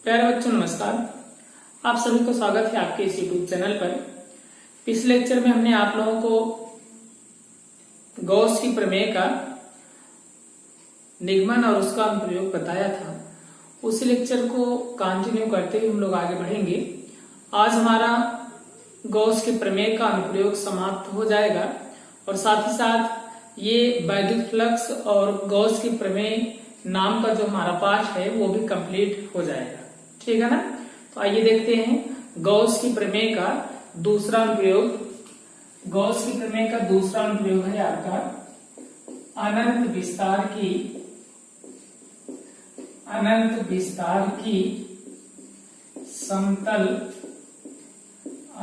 प्यारे बच्चों नमस्कार। आप सभी को स्वागत है आपके इस यूट्यूब चैनल पर। पिछले लेक्चर में हमने आप लोगों को गॉस की प्रमेय का निगमन और उसका अनुप्रयोग बताया था। उसी लेक्चर को कंटिन्यू करते हुए हम लोग आगे बढ़ेंगे। आज हमारा गॉस के प्रमेय का अनुप्रयोग समाप्त हो जाएगा और साथ ही साथ ये वैद्युत फ्लक्स और गॉस की प्रमेय नाम का जो हमारा पाठ है वो भी कंप्लीट हो जाएगा। ठीक है ना। तो आइए देखते हैं गॉस की प्रमेय का दूसरा अनुप्रयोग। गॉस की प्रमेय का दूसरा अनुप्रयोग है आपका अनंत विस्तार की समतल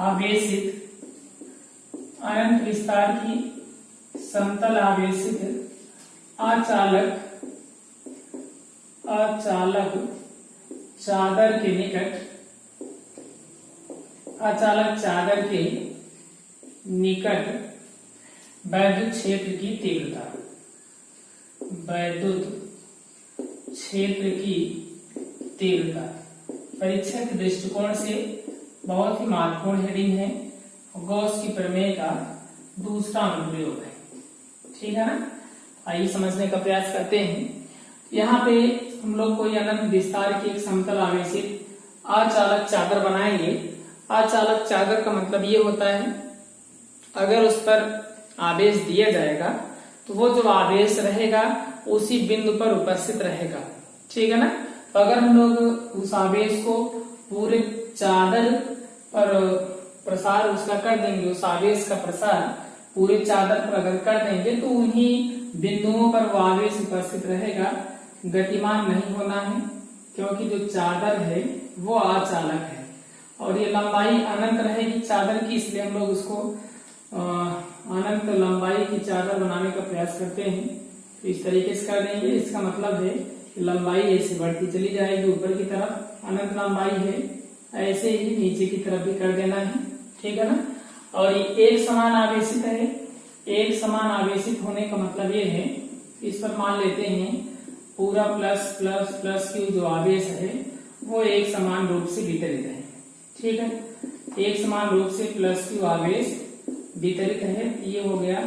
आवेशित अचालक चादर के निकट वैद्युत क्षेत्र की तीव्रता परीक्षा के दृष्टिकोण से बहुत ही महत्वपूर्ण हेडिंग है। गॉस की प्रमेय का दूसरा अनुप्रयोग है। ठीक है ना। आइए समझने का प्रयास करते हैं। यहाँ पे हम लोग कोई अनंत विस्तार की एक समतल आवेशित अचालक चादर बनाएंगे। अचालक चादर का मतलब ये होता है अगर उस पर आवेश दिया जाएगा तो वो जो आवेश रहेगा उसी बिंदु पर उपस्थित रहेगा। ठीक है ना। तो अगर हम लोग उस आवेश को पूरे चादर पर प्रसार उसका कर देंगे, उस आवेश का प्रसार पूरे चादर पर अगर कर देंगे तो उन्हीं बिंदुओं पर वो आवेश उपस्थित रहेगा। गतिमान नहीं होना है क्योंकि जो चादर है वो अचालक है और ये लंबाई अनंत रहेगी चादर की, इसलिए हम लोग उसको अनंत लंबाई की चादर बनाने का प्रयास करते हैं। तो इस तरीके से कर देंगे। इसका मतलब है कि लंबाई ऐसे बढ़ती चली जाएगी ऊपर की तरफ, अनंत लंबाई है, ऐसे ही नीचे की तरफ भी कर देना है। ठीक है ना। और ये एक समान आवेशित है। एक समान आवेशित होने का मतलब ये है, इस पर मान लेते हैं पूरा प्लस प्लस प्लस क्यू जो आवेश है वो एक समान रूप से वितरित है। ठीक है। एक समान रूप से प्लस क्यू आवेश वितरित है। ये हो गया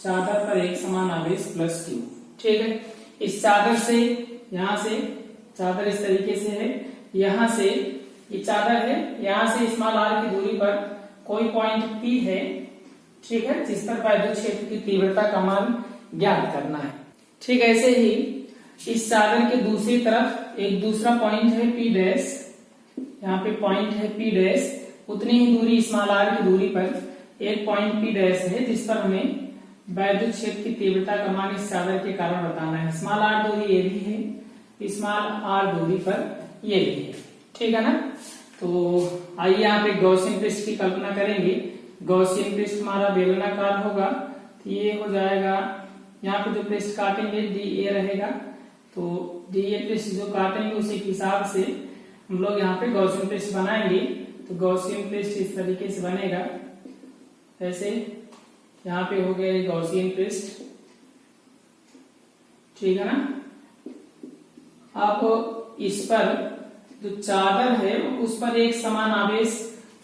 चादर पर एक समान आवेश प्लस क्यू। ठीक है। इस चादर से यहाँ से चादर इस तरीके से है, यहाँ से ये चादर है, यहाँ से स्मॉल आर की दूरी पर कोई पॉइंट P है। ठीक है। जिस पर वैद्युत क्षेत्र की तीव्रता का मान ज्ञात करना है। ठीक ऐसे ही इस चादर के दूसरी तरफ एक दूसरा पॉइंट है P डैश, यहाँ पे पॉइंट है P डैश, उतनी ही दूरी स्मॉल r की दूरी पर एक पॉइंट P डैश है जिस पर हमें वैद्युत क्षेत्र की तीव्रता का मान इस चादर के कारण बताना है। स्मॉल r दूरी ये भी है, स्मॉल r दूरी पर ये भी है। ठीक है ना। तो आइए यहाँ पे गॉसियन पृष्ठ की कल्पना करेंगे। गॉसियन पृष्ठ हमारा बेलनाकार होगा, तो ये हो जाएगा, यहाँ पे जो पृष्ठ काटेंगे DA रहेगा, तो DA पृष्ठ जो काटेंगे उसी के हिसाब से हम लोग यहाँ पे गॉसियन पृष्ठ बनाएंगे। तो गॉसियन पृष्ठ इस तरीके से बनेगा, ऐसे यहाँ पे हो गया गॉसियन पृष्ठ। ठीक है ना। आप इस पर जो चादर है उस पर एक समान आवेश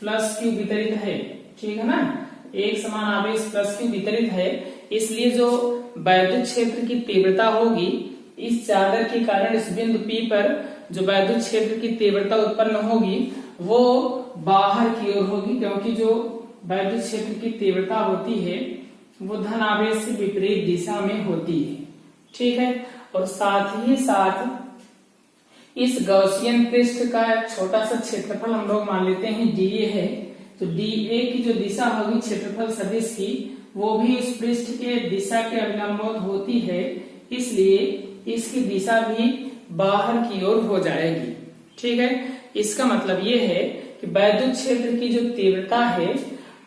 प्लस क्यू वितरित है। ठीक है ना। एक समान आवेश प्लस क्यू वितरित है, इसलिए जो वैद्युत क्षेत्र की तीव्रता होगी इस चादर के कारण इस बिंदु P पर जो वैद्युत क्षेत्र की तीव्रता उत्पन्न होगी वो बाहर की ओर होगी, क्योंकि जो वैद्युत क्षेत्र की तीव्रता होती है वो धन आवेश से विपरीत दिशा में होती है। ठीक है। और साथ ही साथ इस गॉसियन पृष्ठ का छोटा सा क्षेत्रफल हम लोग मान लेते हैं DA है, तो DA की जो दिशा होगी क्षेत्रफल सदिश की वो भी उस पृष्ठ के दिशा के अभिलंबवत होती है, इसलिए इसकी दिशा भी बाहर की ओर हो जाएगी। ठीक है। इसका मतलब ये है कि वैद्युत क्षेत्र की जो तीव्रता है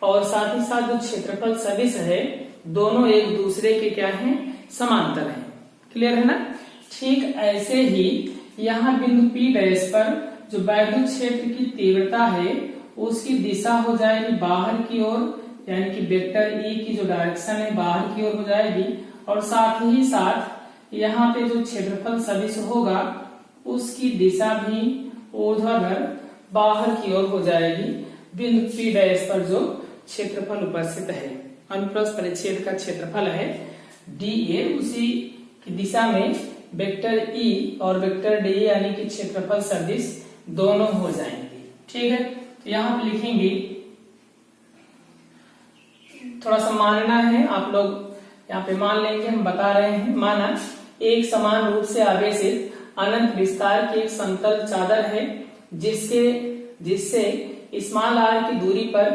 और साथ ही साथ जो क्षेत्रफल सदिश है दोनों एक दूसरे के क्या हैं, समांतर हैं। क्लियर है ना। ठीक ऐसे ही यहाँ बिंदु P डैश पर जो वैद्युत क्षेत्र की तीव्रता है उसकी दिशा हो जाएगी बाहर की ओर, यानी कि वेक्टर E की जो डायरेक्शन है बाहर की ओर हो जाएगी। और साथ ही साथ यहाँ पे जो क्षेत्रफल सदिश होगा उसकी दिशा भी ऊर्ध्वाधर बाहर की ओर हो जाएगी बिंदु P डैश पर जो क्षेत्रफल उपस्थित है। अनुप्रस्थ परिच्छेद का क्षेत्रफल है dA, उसी की दिशा में वेक्टर E और वेक्टर dA यानी कि क्षेत्रफल सदिश दोनों हो जाएंगे। ठीक है, तो यहाँ पे लिखेंगे, थोड़ा सा मानना है, आप लोग यहाँ पे मान लेंगे, हम बता रहे हैं। माना एक समान रूप से आवेशित अनंत विस्तार की एक समतल चादर है जिससे स्मॉल r की दूरी पर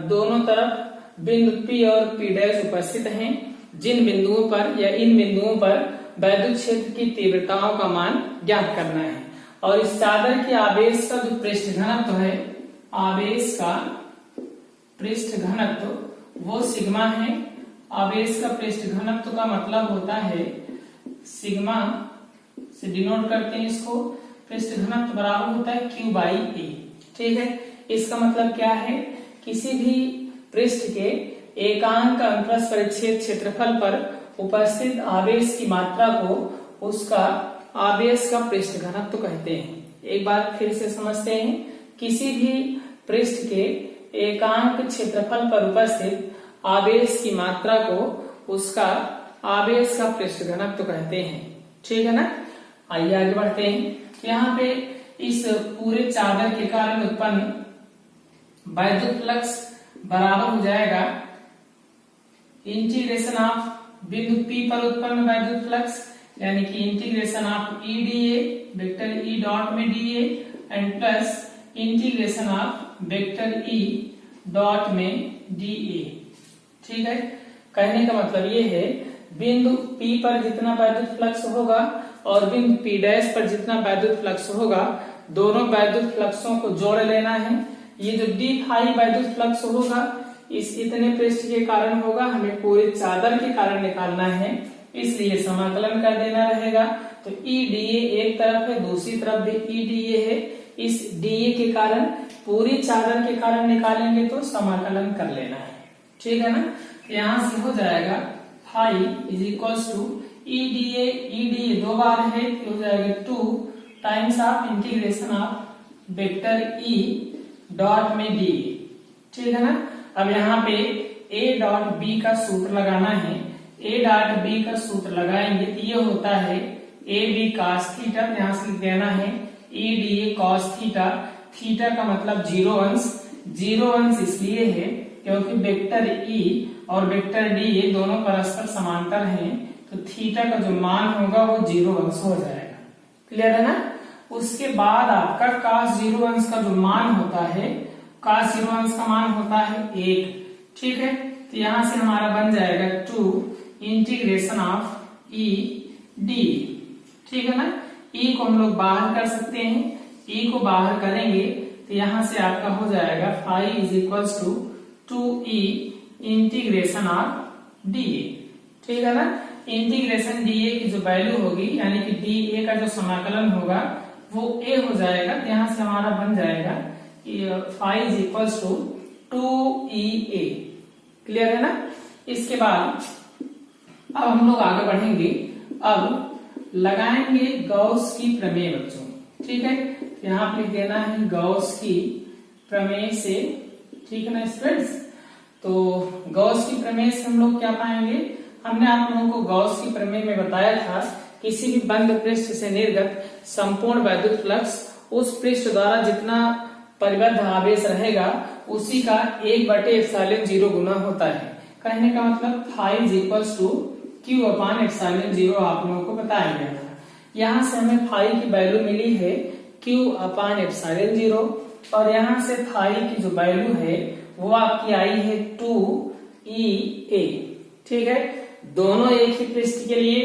दोनों तरफ बिंदु P और P डैश उपस्थित हैं। जिन बिंदुओं पर या इन बिंदुओं पर वैद्युत क्षेत्र की तीव्रताओं का मान ज्ञात करना है। और इस चादर के आवेश का जो पृष्ठ घनत्व है, आवेश का पृष्ठ घनत्व वो सिग्मा है। आवेश का पृष्ठ घनत्व का मतलब होता है सिग्मा से डिनोट करते हैं इसको। पृष्ठ घनत्व बराबर होता है Q बाई A। ठीक है, इसका मतलब क्या है, किसी भी पृष्ठ के एकांक अनुप्रस्थ परिच्छेद क्षेत्रफल पर उपस्थित आवेश की मात्रा को उसका आवेश का पृष्ठ घनत्व कहते हैं। एक बार फिर से समझते हैं, किसी भी पृष्ठ के एकांक क्षेत्रफल पर उपस्थित आवेश की मात्रा को उसका आवेश का पृष्ठ घनत्व कहते हैं। ठीक है ना, आइए आगे बढ़ते हैं। यहाँ पे इस पूरे चादर के कारण उत्पन्न वैद्युत फ्लक्स बराबर हो जाएगा इंटीग्रेशन ऑफ बिंदु P पर उत्पन्न वैद्युत फ्लक्स, यानी कि integration of E dA, vector E dot में dA and plus integration of vector E dot में dA। ठीक है, कहने का मतलब ये है बिंदु P पर जितना वैद्युत फ्लक्स होगा और बिंदु P डैश पर जितना वैद्युत फ्लक्स होगा, दोनों वैद्युत फ्लक्सों को जोड़ लेना है। ये जो d फाई वैद्युत फ्लक्स होगा इस इतने पृष्ठ के कारण होगा, हमें पूरे चादर के कारण निकालना है, इसलिए समाकलन कर देना रहेगा। तो E dA एक तरफ है, दूसरी तरफ भी E dA है। इस dA के कारण पूरी चादर के कारण निकालेंगे तो समाकलन कर लेना है। ठीक है ना, यहां से हो जाएगा phi is equals to E dA दो बार है, हो जाएगा 2 times of integration of vector E dot में dA। ठीक है ना, अब यहाँ पे A डॉट B का सूत्र लगाना है। A डॉट B का सूत्र लगाएंगे तो ये होता है AB cos थीटा, यहाँ से देना है E dA cos theta. Theta का मतलब 0 अंश, 0 अंश इसलिए है क्योंकि वेक्टर E और वेक्टर dA दोनों परस्पर समांतर हैं, तो थीटा का जो मान होगा वो 0 अंश हो जाएगा। क्लियर है ना। उसके बाद आपका cos 0 अंश का जो मान होता है, cos 0 अंश का मान होता है 1। ठीक है, तो यहां से हमारा बन जाएगा 2 इंटीग्रेशन ऑफ E d। ठीक है ना, E को हम लोग बाहर कर सकते हैं, E को बाहर करेंगे तो यहां से आपका हो जाएगा phi is equals to 2E integration of dA। ठीक है ना, इंटीग्रेशन dA की जो वैल्यू होगी यानी कि dA का जो समाकलन होगा वो A हो जाएगा, यहाँ से हमारा बन जाएगा phi is equals to 2EA। Clear है ना। इसके बाद अब हम लोग आगे बढ़ेंगे, अब लगाएंगे गॉस की प्रमेय बच्चों। ठीक है, यहाँ पे देना है गॉस की प्रमेय से। ठीक है ना स्टूडेंट्स, तो गॉस की प्रमेय से हम लोग क्या पाएंगे, हमने आप लोगों को गॉस की प्रमेय में बताया था किसी भी बंद पृष्ठ से निर्गत संपूर्ण वैद्युत फ्लक्स उस पृष्ठ द्वारा जितना परिबद्ध आवेश रहेगा उसी का 1/ε0 गुना होता है। कहने का मतलब phi is equals to Q upon ε0 आप लोगों को बताया गया था। यहाँ से हमें फाई की वैल्यू मिली है Q अपान ε0 और यहाँ से फाई की जो वैल्यू है वो आपकी आई है 2EA। ठीक है, दोनों एक ही पृष्ठ के लिए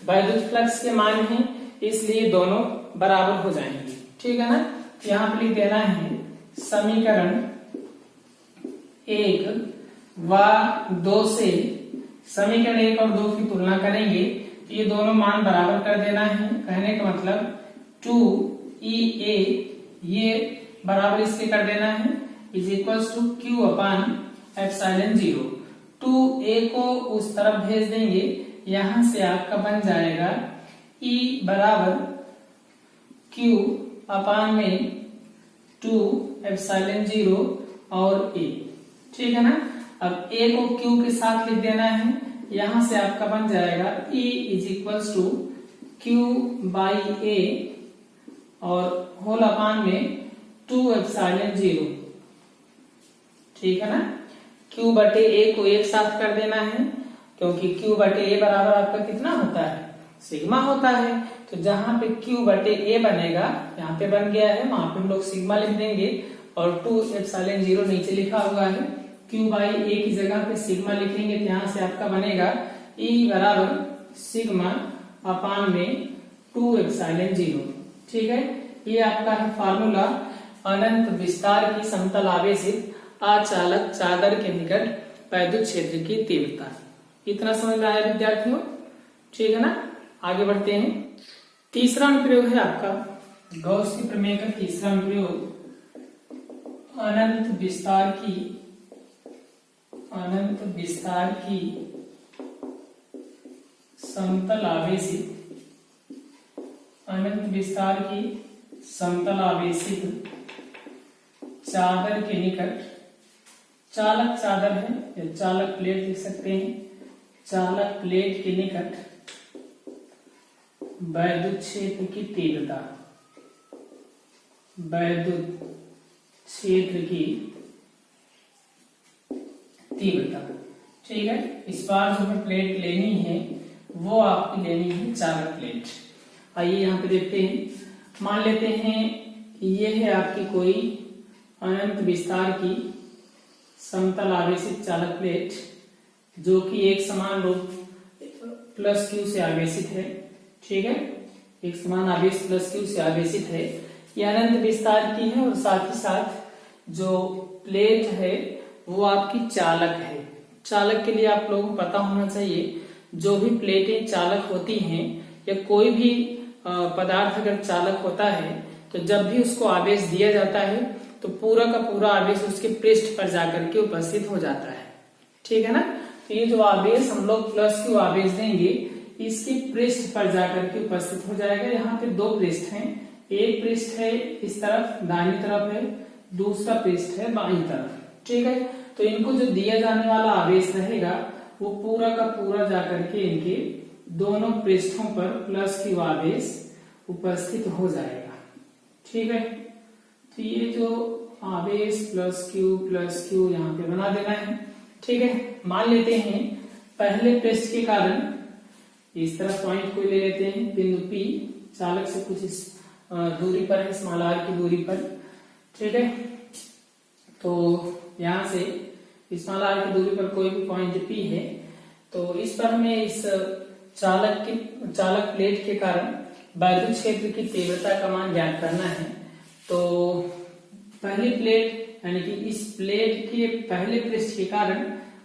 वैद्युत फ्लक्स के मान हैं, इसलिए दोनों बराबर हो जाएंगे। ठीक है ना, यहाँ पे लिख देना है समीकरण 1 व 2 से समीकरण 1 और 2 की तुलना करेंगे तो ये दोनों मान बराबर कर देना है। कहने का मतलब 2EA ये बराबर इसके कर देना है is equals to Q upon ε0। 2A को उस तरफ भेज देंगे, यहां से आपका बन जाएगा E बराबर Q अपान में 2 एप्सिलॉन 0 और ए, ठीक है ना। अब ए को क्यू के साथ लिख देना है, यहां से आपका बन जाएगा E is equals to q by a और होल अपान में 2 एप्सिलॉन 0, ठीक है ना। क्यू बटे ए को एक साथ कर देना है, क्योंकि क्यू बटे ए बराबर आपका कितना होता है, सिग्मा होता है। तो जहां पे क्यू बटे ए बनेगा, यहाँ पे बन गया है, वहां पे हम लोग सिग्मा लिख देंगे और 2 एप्सिलॉन 0 नीचे लिखा हुआ है, क्यू बाई ए की जगह पे सिग्मा लिखेंगे तो यहाँ से आपका बनेगा E बराबर सिग्मा अपान में 2 एप्सिलॉन 0, ठीक है। ये आपका है फार्मूला अनंत विस्तार की समतल आवेशित अचालक चादर के निकट वैद्युत क्षेत्र की तीव्रता। इतना समझ में आया विद्यार्थियों, ठीक है ना। आगे बढ़ते हैं। तीसरा अनुप्रयोग है आपका गॉस के प्रमेय का तीसरा अनुप्रयोग, अनंत विस्तार की समतल आवेशित चादर के निकट, चालक चादर है या चालक प्लेट लिख सकते हैं, चालक प्लेट के निकट वैद्युत क्षेत्र की तीव्रता, वैद्युत क्षेत्र की तीव्रता, ठीक है। इस बार जो हमें प्लेट लेनी है वो आपकी लेनी है चालक प्लेट। आइए यहाँ पे देखते हैं। मान लेते हैं ये है आपकी कोई अनंत विस्तार की समतल आवेशित चालक प्लेट, जो कि एक समान रूप प्लस क्यू से आवेशित है, ठीक है। एक समान आवेश प्लस क्यू से आवेशित है, यह अनंत विस्तार की है और साथ ही साथ जो प्लेट है वो आपकी चालक है। चालक के लिए आप लोगों को पता होना चाहिए, जो भी प्लेटें चालक होती हैं या कोई भी पदार्थ अगर चालक होता है तो जब भी उसको आवेश दिया जाता है तो पूरा का पूरा आवेश उसके पृष्ठ पर जाकर के उपस्थित हो जाता है, ठीक है ना। तो ये जो आवेश हम लोग प्लस क्यू आवेश देंगे, इसके पृष्ठ पर जाकर के उपस्थित हो जाएगा। यहाँ पे दो पृष्ठ हैं, एक पृष्ठ है इस तरफ दाहिनी तरफ है, दूसरा पृष्ठ है बाईं तरफ, ठीक है। तो इनको जो दिया जाने वाला आवेश रहेगा वो पूरा का पूरा जाकर के इनके दोनों पृष्ठों पर प्लस क्यू आवेश उपस्थित हो जाएगा, ठीक है। तो ये जो आवेश प्लस क्यू यहाँ पे बना देना है, ठीक है। मान लेते हैं पहले पृष्ठ के कारण इस तरह पॉइंट को ले लेते हैं, बिंदु P चालक से कुछ इस दूरी पर है, स्मॉल r की दूरी पर, ठीक है। तो यहाँ से स्मॉल r की दूरी पर कोई भी पॉइंट P है, तो इस पर हमें इस चालक प्लेट के कारण वैद्युत क्षेत्र की तीव्रता का मान ज्ञात करना है। तो पहली प्लेट यानी कि इस प्लेट के पहले पृष्ठ के कारण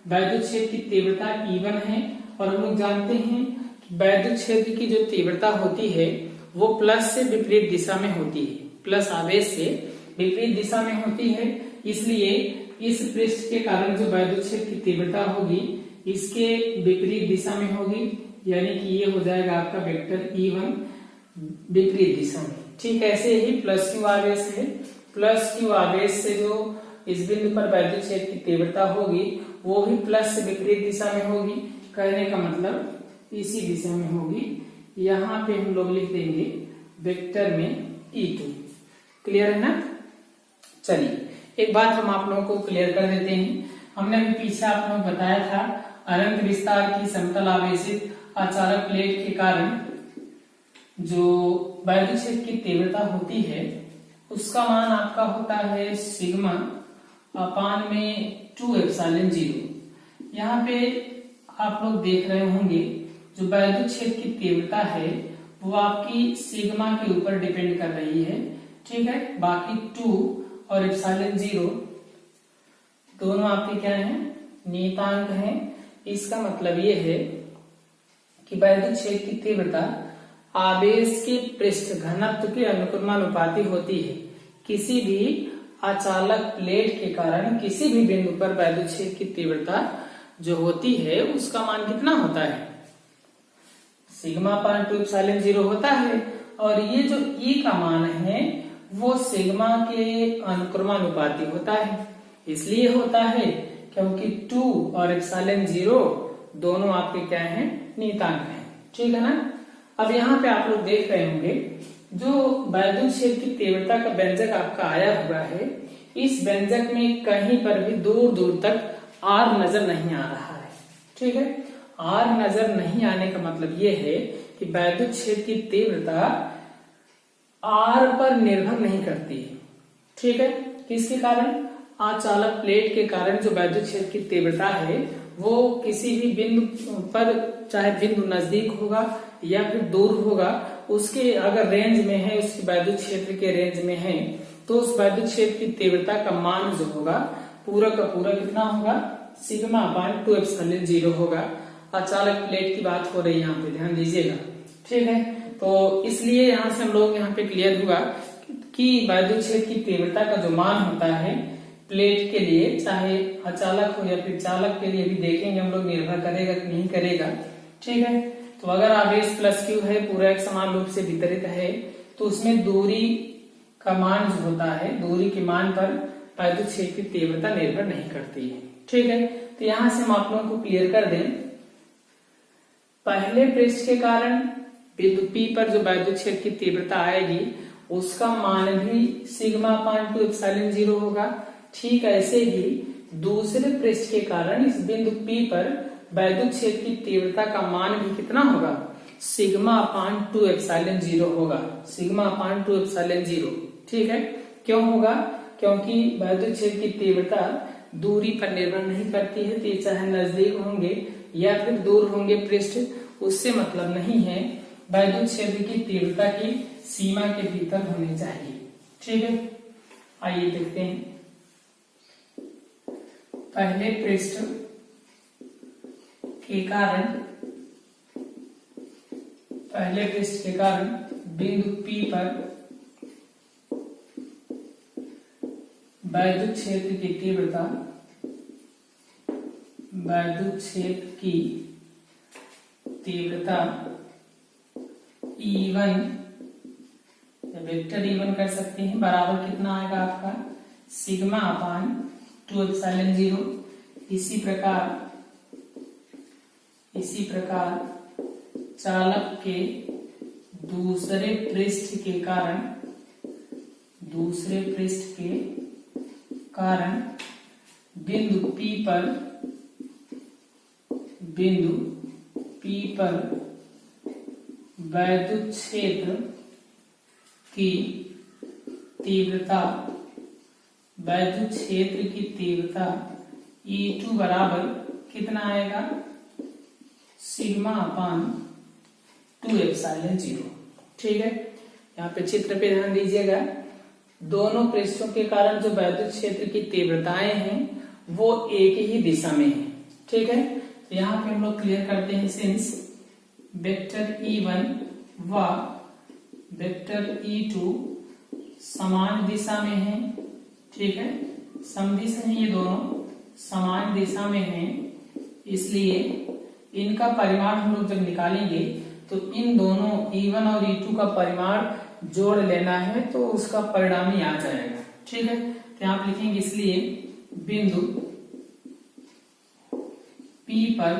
वैद्युत क्षेत्र की तीव्रता E1 है, और हम लोग जानते हैं कि वैद्युत क्षेत्र की जो तीव्रता होती है वो प्लस से विपरीत दिशा में होती है, प्लस आवेश से विपरीत दिशा में होती है। इसलिए इस पृष्ठ के कारण जो वैद्युत क्षेत्र की तीव्रता होगी इसके विपरीत दिशा में होगी, यानी कि ये हो जाएगा आपका वेक्टर E1 विपरीत दिशा में, ठीक है। ऐसे ही प्लस क्यू आवेश है, प्लस क्यू आवेश से जो इस बिंदु पर वैद्युत क्षेत्र की तीव्रता होगी वो भी प्लस से विपरीत दिशा में होगी, कहने का मतलब इसी दिशा में होगी। यहाँ पे हम लोग लिख देंगे वेक्टर में E2, क्लियर है ना। चलिए एक बात हम आप लोगों को क्लियर कर देते हैं। हमने अभी पीछे आप लोगों को बताया था अनंत विस्तार की समतल आवेशित अचालक प्लेट के कारण जो वैद्युत क्षेत्र की तीव्रता होती है उसका मान आपका होता है सिग्मा अपान में 2 एप्सिलॉन 0। यहाँ पे आप लोग देख रहे होंगे जो वैद्युत क्षेत्र की तीव्रता है वो आपकी सिग्मा के ऊपर डिपेंड कर रही है, ठीक है। बाकी 2 और एप्सिलॉन 0 दोनों आपके क्या हैं, नियतांक हैं। इसका मतलब ये है कि वैद्युत क्षेत्र की तीव्रता आवेश के पृष्ठ घनत्व के अनुक्रमानुपाती होती है। किसी भी अचालक प्लेट के कारण किसी भी बिंदु पर वैद्युत क्षेत्र की तीव्रता जो होती है उसका मान कितना होता है, सिग्मा अपान 2 एप्सिलॉन 0 होता है। और ये जो E का मान है वो सिग्मा के अनुक्रमानुपाती होता है। इसलिए होता है क्योंकि 2 और एप्सिलॉन 0 दोनों आपके क्या हैं, नियतांक हैं। ठीक है ना। अब यहाँ पे आप लोग देख रहे होंगे जो वैद्युत क्षेत्र की तीव्रता का व्यंजक आपका आया हुआ है, इस व्यंजक में कहीं पर भी दूर दूर तक आर नजर नहीं आ रहा है। ठीक है, आर नजर नहीं आने का मतलब ये है कि वैद्युत क्षेत्र की तीव्रता आर पर निर्भर नहीं करती है। ठीक है, किसके कारण? आचालक प्लेट के कारण जो वैद्युत क्षेत्र की तीव्रता है वो किसी भी बिंदु पर, चाहे बिंदु नजदीक होगा या फिर दूर होगा, उसके अगर रेंज में है, उसके वैद्युत क्षेत्र के रेंज में है, तो उस वैद्युत क्षेत्र की तीव्रता का मान जो होगा पूरा का पूरा कितना होगा, सिग्मा अपान 2 एप्सिलॉन 0 होगा। अचालक प्लेट की बात हो रही है यहाँ पे, ध्यान दीजिएगा। ठीक है, तो इसलिए यहाँ से हम लोग यहाँ पे क्लियर हुआ कि वैद्युत क्षेत्र की तीव्रता का जो मान होता है प्लेट के लिए, चाहे अचालक हो या फिर चालक के लिए, भी देखेंगे हम लोग निर्भर करेगा कि नहीं करेगा। ठीक है, तो अगर आवेश प्लस क्यू है, पूरा एक समान रूप से वितरित है, तो उसमें दूरी का मान जो होता है, दूरी के मान पर वैद्युत क्षेत्र की तीव्रता निर्भर नहीं करती है। ठीक है, तो यहाँ से हम आप लोगों को क्लियर कर दें, पहले पृष्ठ के कारण बिंदु P पर जो वैद्युत क्षेत्र की तीव्रता आएगी उसका मान भी सिग्मा अपान 2 एप्सिलॉन 0 होगा। ठीक ऐसे ही दूसरे पृष्ठ के कारण इस बिंदु P पर वैद्युत क्षेत्र की तीव्रता का मान भी कितना होगा, सिग्मा अपान 2 एप्सिलॉन 0 होगा, सिग्मा अपान 2 एप्सिलॉन 0। ठीक है, क्यों होगा? क्योंकि वैद्युत क्षेत्र की तीव्रता दूरी पर निर्भर नहीं करती है, तो चाहे नजदीक होंगे या फिर दूर होंगे पृष्ठ, उससे मतलब नहीं है, वैद्युत क्षेत्र की तीव्रता की सीमा के भीतर होनी चाहिए। ठीक है, आइए देखते हैं। पहले पृष्ठ के कारण बिंदु P पर वैद्युत क्षेत्र की तीव्रता, वैद्युत क्षेत्र की तीव्रता E1 या वेक्टर E1 कर सकते हैं, बराबर कितना आएगा आपका, सिग्मा अपान 2 एप्सिलॉन 0। इसी प्रकार चालक के दूसरे पृष्ठ के कारण बिंदु P पर वैद्युत क्षेत्र की तीव्रता, E2 बराबर कितना आएगा, सिग्मा अपान 2 एप्सिलॉन 0। ठीक है, यहाँ पे चित्र पे ध्यान दीजिएगा, दोनों पृष्ठों के कारण जो वैद्युत क्षेत्र की तीव्रताएं हैं वो एक ही दिशा में है। ठीक है, तो यहाँ पे हम लोग क्लियर करते हैं, सिंस वेक्टर E1 व वेक्टर E2 समान दिशा में है। ठीक है, समदिश है, ये दोनों समान दिशा में हैं, इसलिए इनका परिमाण हम लोग जब निकालेंगे तो इन दोनों E1 और E2 का परिमाण जोड़ लेना है, तो उसका परिणामी आ जाएगा। ठीक है, तो यहाँ आप लिखेंगे, इसलिए बिंदु P पर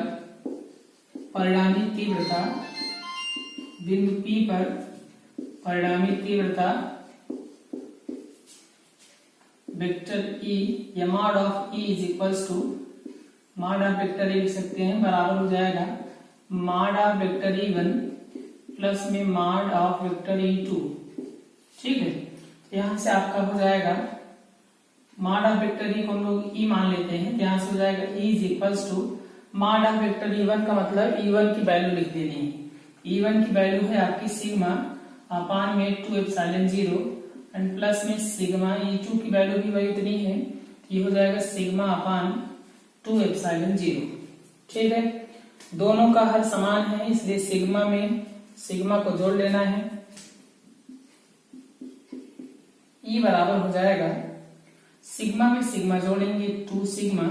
परिणामी तीव्रता वेक्टर E या mod of E is equals to, mod of vector E लिख सकते हैं, बराबर हो जाएगा mod of vector E1 plus में मॉड ऑफ वेक्टर E2। ठीक है, तो यहाँ से आपका हो जाएगा मॉड ऑफ वेक्टर E को हम लोग E मान लेते हैं, तो यहाँ से हो जाएगा E is equals to mod of vector E1 का मतलब E1 की वैल्यू लिख देनी है। E1 की वैल्यू है आपकी सिग्मा अपान में 2 एप्सिलॉन 0 एंड प्लस में सिग्मा, E2 की वैल्यू भी वही इतनी है, ये हो जाएगा सिग्मा अपान 2 एप्सिलॉन 0। ठीक है, दोनों का हर समान है, इसलिए सिग्मा में सिग्मा को जोड़ लेना है, E बराबर हो जाएगा, सिग्मा में सिग्मा जोड़ेंगे 2 सिग्मा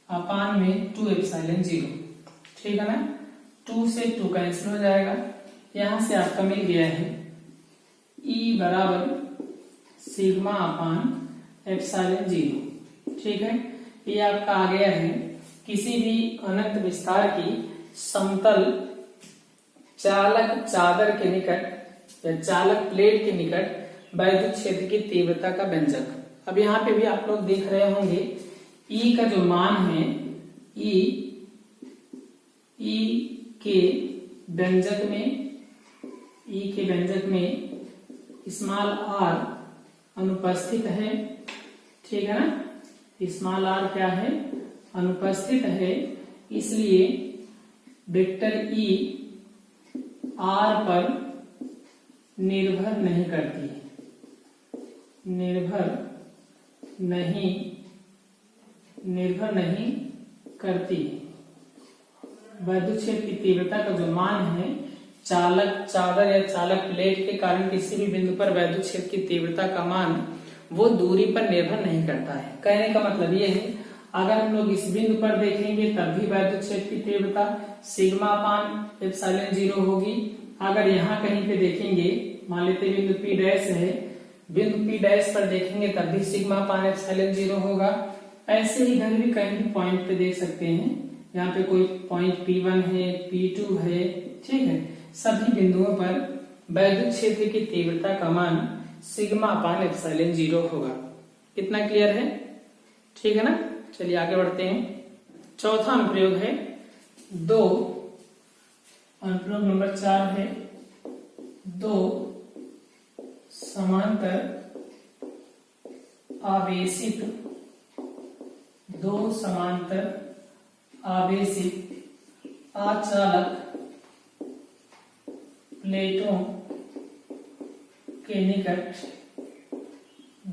अपान में 2 एप्सिलॉन 0। ठीक है ना, 2 से 2 कैंसिल हो जाएगा, यहां से आपका मिल गया है E बराबर सिग्मा अपान एप्सिलॉन 0। ठीक है, ये आपका आ गया है किसी भी अनंत विस्तार की समतल चालक चादर के निकट या चालक प्लेट के निकट वैद्युत क्षेत्र की तीव्रता का व्यंजक। अब यहाँ पे भी आप लोग देख रहे होंगे E का जो मान है, E के व्यंजक में स्मॉल r अनुपस्थित है। ठीक है ना, स्मॉल r क्या है, अनुपस्थित है, इसलिए वेक्टर E r पर निर्भर नहीं करती है, निर्भर नहीं करती। वैद्युत क्षेत्र की तीव्रता का जो मान है चालक चादर या चालक प्लेट के कारण किसी भी बिंदु पर वैद्युत क्षेत्र की तीव्रता का मान वो दूरी पर निर्भर नहीं करता है। कहने का मतलब ये है, अगर हम लोग इस बिंदु पर देखेंगे तब भी वैद्युत क्षेत्र की तीव्रता सिग्मा अपान एप्सिलॉन 0 होगी। अगर यहाँ कहीं पे देखेंगे, मान लेते बिंदु P डैश है, बिंदु P डैश पर देखेंगे तब भी सिग्मा अपान एप्सिलॉन 0 होगा। ऐसे ही इधर भी कहीं भी पॉइंट पे देख सकते हैं, यहाँ पे कोई पॉइंट P1 है, P2 है। ठीक है, सभी बिंदुओं पर वैद्युत क्षेत्र की तीव्रता का मान सिग्मा अपान एप्सिलॉन 0 होगा। कितना क्लियर है? ठीक है ना, चलिए आगे बढ़ते हैं। चौथा अनुप्रयोग है अनुप्रयोग नंबर 4 है, दो समांतर आवेशित अचालक प्लेटों के निकट,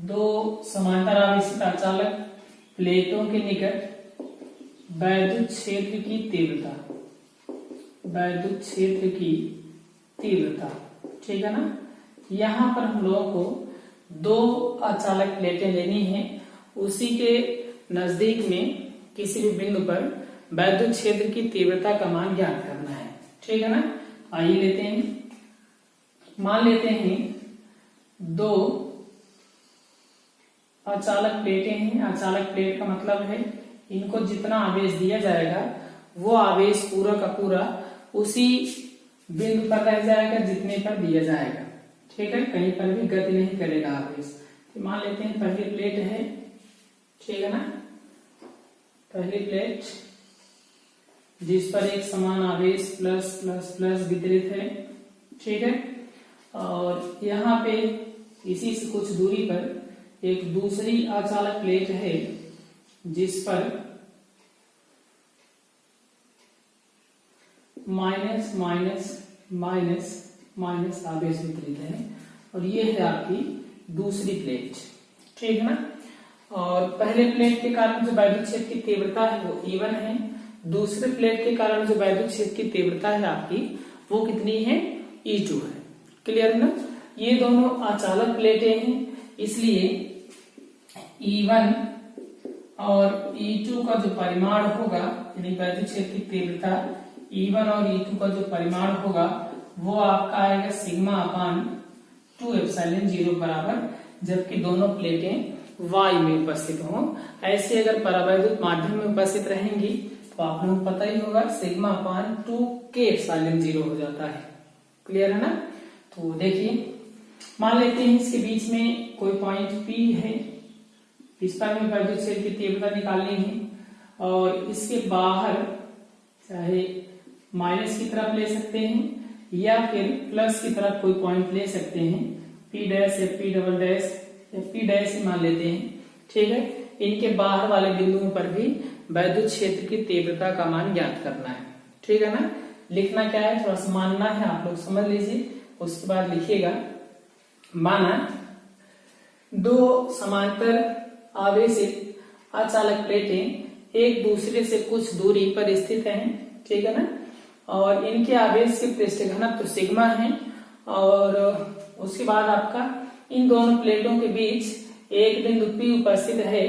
दो समांतर आवेशित अचालक प्लेटों के निकट वैद्युत क्षेत्र की तीव्रता। ठीक है ना, यहाँ पर हम लोगों को दो अचालक प्लेटें लेनी है, उसी के नजदीक में किसी भी बिंदु पर वैद्युत क्षेत्र की तीव्रता का मान ज्ञात करना है। ठीक है ना, आइए लेते हैं, मान लेते हैं दो अचालक प्लेटें हैं। अचालक प्लेट का मतलब है इनको जितना आवेश दिया जाएगा वो आवेश पूरा का पूरा उसी बिंदु पर रह जाएगा जितने पर दिया जाएगा। ठीक है, कहीं पर भी गति नहीं करेगा आवेश। तो मान लेते हैं पहली प्लेट है, ठीक है ना, पहली प्लेट जिस पर एक समान आवेश प्लस प्लस प्लस वितरित है। ठीक है, और यहाँ पे इसी से कुछ दूरी पर एक दूसरी अचालक प्लेट है जिस पर माइनस माइनस माइनस माइनस आवेश वितरित है, और ये है आपकी दूसरी प्लेट। ठीक है ना, और पहले प्लेट के कारण जो वैद्युत क्षेत्र की तीव्रता है वो E1 है, दूसरे प्लेट के कारण जो वैद्युत क्षेत्र की तीव्रता है आपकी वो कितनी है, E2 है। क्लियर है ना, ये दोनों अचालक प्लेटें हैं, इसलिए E1 और E2 का जो परिमाण होगा, यानी वैद्युत क्षेत्र की तीव्रता E1 और E2 का जो परिमाण होगा वो आपका आएगा सिग्मा अपान 2 एप्सिलॉन 0 बराबर, जबकि दोनों प्लेटें Y में उपस्थित हों। ऐसे अगर परावैद्युत माध्यम में उपस्थित रहेंगी तो आप लोगों को पता ही होगा सिग्मा अपान 2K एप्सिलॉन 0 हो जाता है। क्लियर है ना, तो देखिए मान लेते हैं इसके बीच में कोई पॉइंट P है, इस पर हमें वैद्युत क्षेत्र की तीव्रता निकालनी है, और इसके बाहर चाहे माइनस की तरफ ले सकते हैं या फिर प्लस की तरफ कोई पॉइंट ले सकते हैं, P डैश या P डबल डैश या P डैश ही मान लेते हैं। ठीक है, इनके बाहर वाले बिंदुओं पर भी वैद्युत क्षेत्र की तीव्रता का मान ज्ञात करना है। ठीक है ना, लिखना क्या है, थोड़ा सा मानना है, आप लोग समझ लीजिए, उसके बाद लिखिएगा। माना दो समांतर आवेशित अचालक प्लेटें एक दूसरे से कुछ दूरी पर स्थित हैं। ठीक है ना, और इनके आवेश के पृष्ठ घनत्व तो सिग्मा है, और उसके बाद आपका इन दोनों प्लेटों के बीच एक बिंदु P उपस्थित है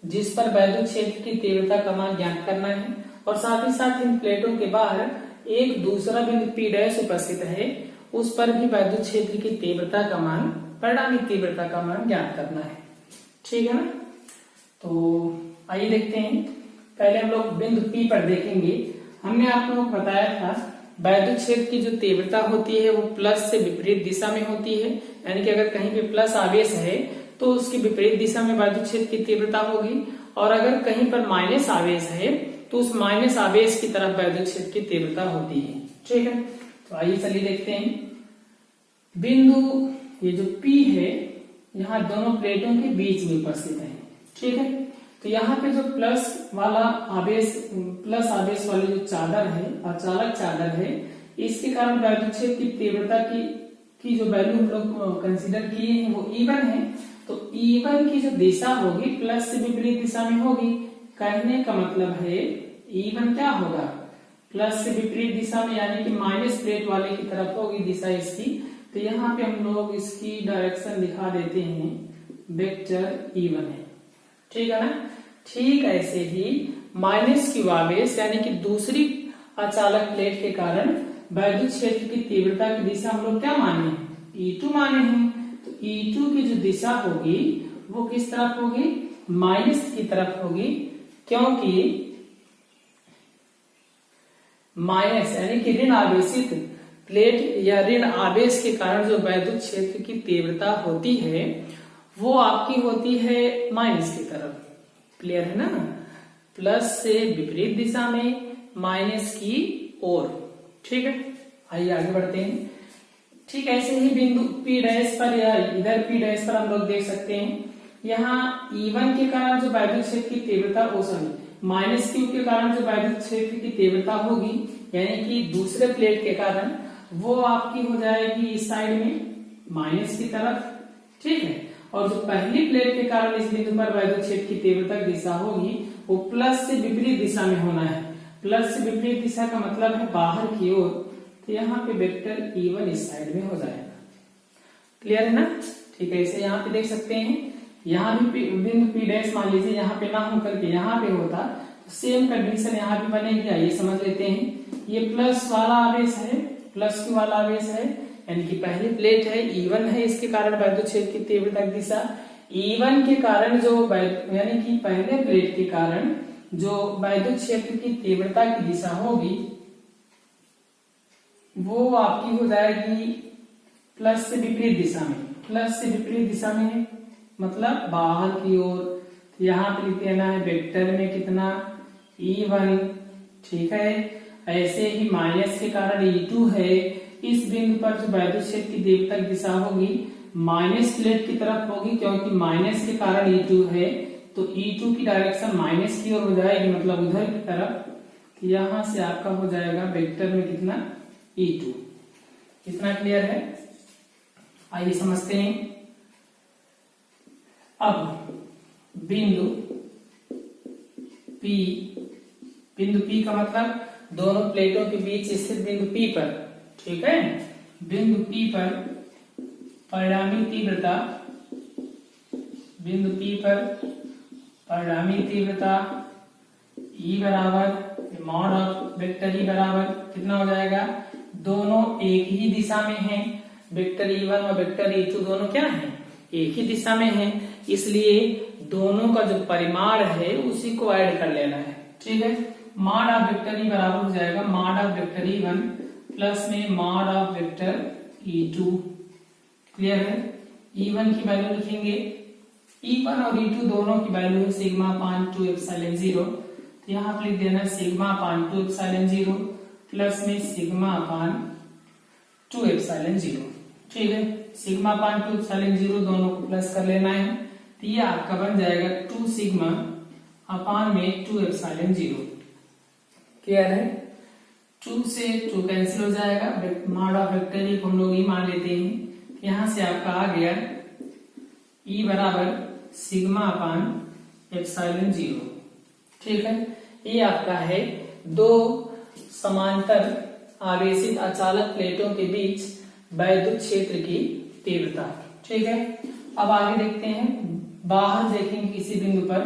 जिस पर वैद्युत क्षेत्र की तीव्रता का मान ज्ञात करना है, और साथ ही साथ इन प्लेटों के बाहर एक दूसरा बिंदु P डैश उपस्थित है, उस पर भी वैद्युत क्षेत्र की तीव्रता का मान परिणामी तीव्रता का मान ज्ञात करना है। ठीक है ना। तो आइए देखते हैं। पहले हम लोग बिंदु P पर देखेंगे। हमने आप लोगों को बताया था वैद्युत क्षेत्र की जो तीव्रता होती है वो प्लस से विपरीत दिशा में होती है, यानी कि अगर कहीं पे प्लस आवेश है तो उसकी विपरीत दिशा में वैद्युत क्षेत्र की तीव्रता होगी, और अगर कहीं पर माइनस आवेश है तो उस माइनस आवेश की तरफ वैद्युत क्षेत्र की तीव्रता होती है। ठीक है। तो आइए चलिए देखते हैं। बिंदु ये जो P है यहाँ दोनों प्लेटों के बीच में उपस्थित है। ठीक है। तो यहाँ पे जो प्लस आवेश वाली जो चादर है, अचालक चादर है, इसके कारण वैद्युत क्षेत्र की तीव्रता की जो वैल्यू हम लोग कंसीडर किए हैं वो E1 है। तो E1 की जो दिशा होगी प्लस से विपरीत दिशा में होगी। कहने का मतलब है E1 क्या होगा, प्लस से विपरीत दिशा में, यानी कि माइनस प्लेट वाले की तरफ होगी दिशा इसकी। तो यहाँ पे हम लोग इसकी डायरेक्शन दिखा देते हैं, वेक्टर E1 है। ठीक है ना। ठीक ऐसे ही माइनस क्यू आवेश यानी कि दूसरी अचालक प्लेट के कारण वैद्युत क्षेत्र की तीव्रता की दिशा हम लोग क्या माने हैं, E2 माने हैं। तो E2 की जो दिशा होगी वो किस तरफ होगी, माइनस की तरफ होगी, क्योंकि माइनस यानी कि ऋण आवेशित प्लेट या ऋण आवेश के कारण जो वैद्युत क्षेत्र की तीव्रता होती है वो आपकी होती है माइनस की तरफ। क्लियर है ना। प्लस से विपरीत दिशा में, माइनस की ओर। ठीक है। आइए आगे बढ़ते हैं। ठीक ऐसे ही बिंदु P डैश पर या इधर P डैश पर हम लोग देख सकते हैं, यहाँ E1 के कारण जो वैद्युत क्षेत्र की तीव्रता माइनस Q के कारण जो वैद्युत क्षेत्र की तीव्रता होगी, यानी कि दूसरे प्लेट के कारण, वो आपकी हो जाएगी इस साइड में माइनस की तरफ। ठीक है। और जो पहली प्लेट के कारण इस बिंदु पर वैद्युत क्षेत्र की तीव्रता की दिशा होगी वो प्लस से विपरीत दिशा में होना है। प्लस से विपरीत दिशा का मतलब है बाहर की ओर। तो यहाँ पे वेक्टर E1 इस साइड में हो जाएगा। क्लियर है ना। ठीक है। इसे यहाँ पे देख सकते हैं, यहाँ भी बिंदु P डैश मान लीजिए यहाँ पे ना हो करके यहाँ पे होता, सेम कंडीशन यहाँ भी बनेगी। आइए समझ लेते हैं। ये प्लस वाला आवेश है, प्लस Q वाला आवेश है, यानी कि पहली प्लेट है E1 है, इसके कारण वैद्युत क्षेत्र की तीव्रता की दिशा E1 के कारण जो यानी कि पहले प्लेट के कारण जो वैद्युत क्षेत्र की तीव्रता की दिशा होगी वो आपकी हो जाएगी प्लस से विपरीत दिशा में। प्लस से विपरीत दिशा में मतलब बाहर की ओर। यहाँ पे लिख देना है वेक्टर में कितना, E1। ठीक है। ऐसे ही माइनस के कारण E2 है। इस बिंदु पर जो वैद्युत क्षेत्र की तीव्रता की दिशा होगी माइनस प्लेट की तरफ होगी, क्योंकि माइनस के कारण E2 है। तो E2 की डायरेक्शन माइनस की ओर हो जाएगी, मतलब उधर की तरफ। यहां से आपका हो जाएगा वेक्टर में कितना, E2। कितना क्लियर है। आइए समझते हैं। अब बिंदु P का मतलब दोनों प्लेटों के बीच स्थित बिंदु P पर। ठीक है। बिंदु P पर परिणामी तीव्रता, बिंदु P पर परिणामी तीव्रता E बराबर मॉड ऑफ वेक्टर E बराबर कितना हो जाएगा, दोनों एक ही दिशा में हैं। वेक्टर E1 और वेक्टर E2 दोनों क्या हैं, एक ही दिशा में हैं, इसलिए दोनों का जो परिमाण है उसी को ऐड कर लेना है। ठीक है। मॉड ऑफ वेक्टर E बराबर हो जाएगा mod of vector E1 plus में mod of vector E2। Clear है। E1 की वैल्यू लिखेंगे, E1 और E2 दोनों की वैल्यू है सिग्मा अपान 2 एप्सिलॉन 0। तो यहाँ पर लिख देना सिग्मा अपान 2 एप्सिलॉन 0 प्लस में सिग्मा अपान 2 एप्सिलॉन 0। ठीक है। सिग्मा अपान 2 एप्सिलॉन 0 दोनों को प्लस कर लेना है। तो ये आपका बन जाएगा 2 सिग्मा अपान में 2 एप्सिलॉन 0। क्लियर है। 2 से 2 कैंसिल हो जाएगा, मॉड ऑफ वेक्टर E को हम लोग ही मान लेते हैं। यहां से आपका आ गया E बराबर सिग्मा अपान एप्सिलॉन 0। ठीक है। ये आपका है दो समांतर आवेशित अचालक प्लेटों के बीच वैद्युत क्षेत्र की तीव्रता। ठीक है। अब आगे देखते हैं, बाहर देखेंगे किसी बिंदु पर,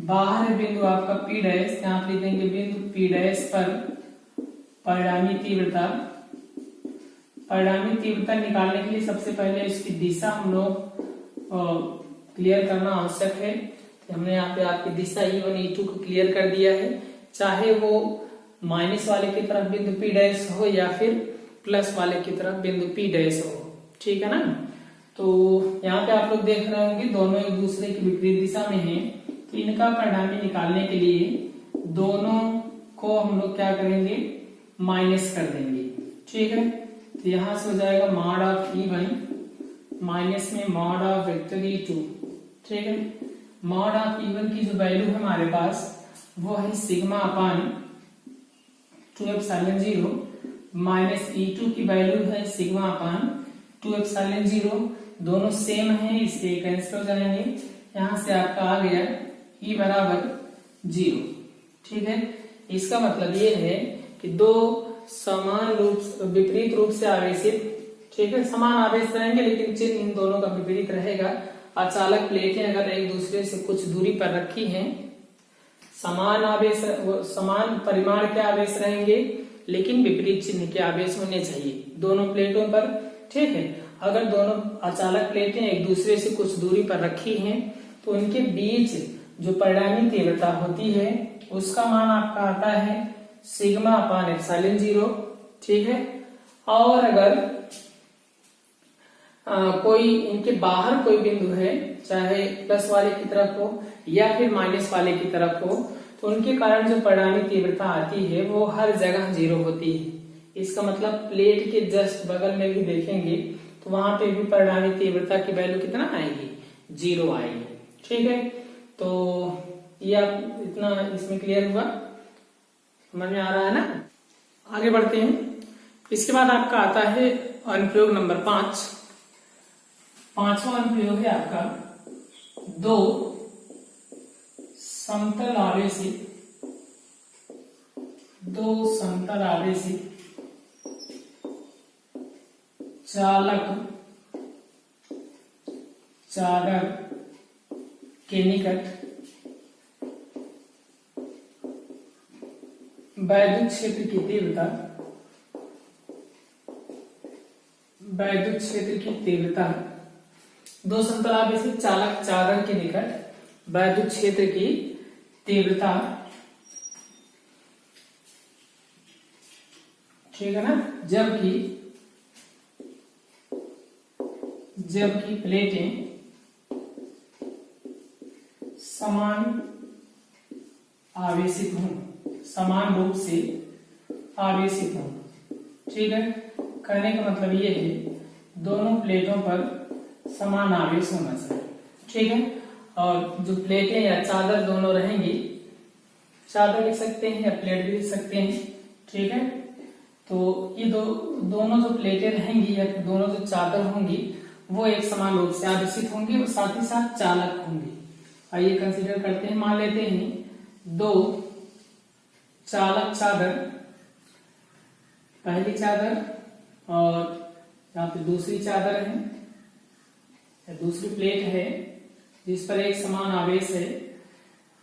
बाहर बिंदु आपका P डैश, यहाँ पे लिख देंगे बिंदु P डैश पर परिणामी तीव्रता, परिणामी तीव्रता निकालने के लिए सबसे पहले इसकी दिशा हम लोग क्लियर करना आवश्यक है। तो हमने यहाँ पे आपकी दिशा E1 E2 को क्लियर कर दिया है, चाहे वो माइनस वाले की तरफ बिंदु P डैश हो या फिर प्लस वाले की तरफ बिंदु P डैश हो, ठीक है ना। तो यहाँ पे आप लोग देख रहे होंगे दोनों एक दूसरे की विपरीत दिशा में हैं, तो इनका परिणामी निकालने के लिए दोनों को हम लोग क्या करेंगे, माइनस कर देंगे, ठीक है। तो यहां से हो जाएगा मॉड ऑफ E1 माइनस में मॉड ऑफ वेक्टर E2, ठीक है। मॉड ऑफ E1 की जो वैल्यू है हमारे पास वो है सिग्मा अपान 2 एप्सिलॉन 0 माइनस E2 की वैल्यू है सिग्मा अपान 2 एप्सिलॉन 0। दोनों सेम है इसलिए कैंसिल हो जाएंगे। यहां से आपका आ गया E बराबर 0, ठीक है। इसका मतलब ये है कि दो समान रूप विपरीत रूप से आवेशित, ठीक है, समान आवेश रहेंगे लेकिन चिन्ह इन दोनों का विपरीत रहेगा। अचालक प्लेटें अगर एक दूसरे से कुछ दूरी पर रखी हैं, समान आवेश समान परिमाण के आवेश रहेंगे लेकिन विपरीत चिन्ह के आवेश होने चाहिए दोनों प्लेटों पर, ठीक है। अगर दोनों अचालक प्लेटें एक दूसरे से कुछ दूरी पर रखी हैं तो उनके बीच जो परिणामी तीव्रता होती है उसका मान आपका आता है सिग्मा अपान एप्सिलॉन 0, ठीक है। और अगर कोई इनके बाहर कोई बिंदु है, चाहे प्लस वाले की तरफ हो या फिर माइनस वाले की तरफ हो, तो उनके कारण जो परिणामी तीव्रता आती है वो हर जगह 0 होती है। इसका मतलब प्लेट के जस्ट बगल में भी देखेंगे तो वहां पे भी परिणामी तीव्रता की वैल्यू कितना आएगी, 0 आएगी, ठीक है। तो ये आप इतना इसमें क्लियर हुआ, समझ में आ रहा है ना। आगे बढ़ते हैं। इसके बाद आपका आता है अनुप्रयोग नंबर 5। पांचवा अनुप्रयोग है आपका दो समतल आवेशित चालक चादर के निकट वैद्युत क्षेत्र की तीव्रता दो समतल आवेशित चालक चादर के निकट वैद्युत क्षेत्र की तीव्रता, ठीक है ना। जबकि प्लेटें समान आवेशित हों, समान रूप से आवेशित हों, ठीक है। कहने का मतलब ये है दोनों प्लेटों पर समान आवेश होना चाहिए, ठीक है। और जो प्लेटें या चादर दोनों रहेंगी, चादर लिख सकते हैं या प्लेट भी लिख सकते हैं, ठीक है। तो ये दोनों जो प्लेटें रहेंगी या दोनों जो चादर होंगी वो एक समान रूप से आवेशित होंगी और साथ ही साथ चालक होंगी। आइए कंसीडर करते हैं, मान लेते हैं दो चालक चादर, पहली चादर और यहाँ पे दूसरी चादर है या दूसरी प्लेट है जिस पर एक समान आवेश है,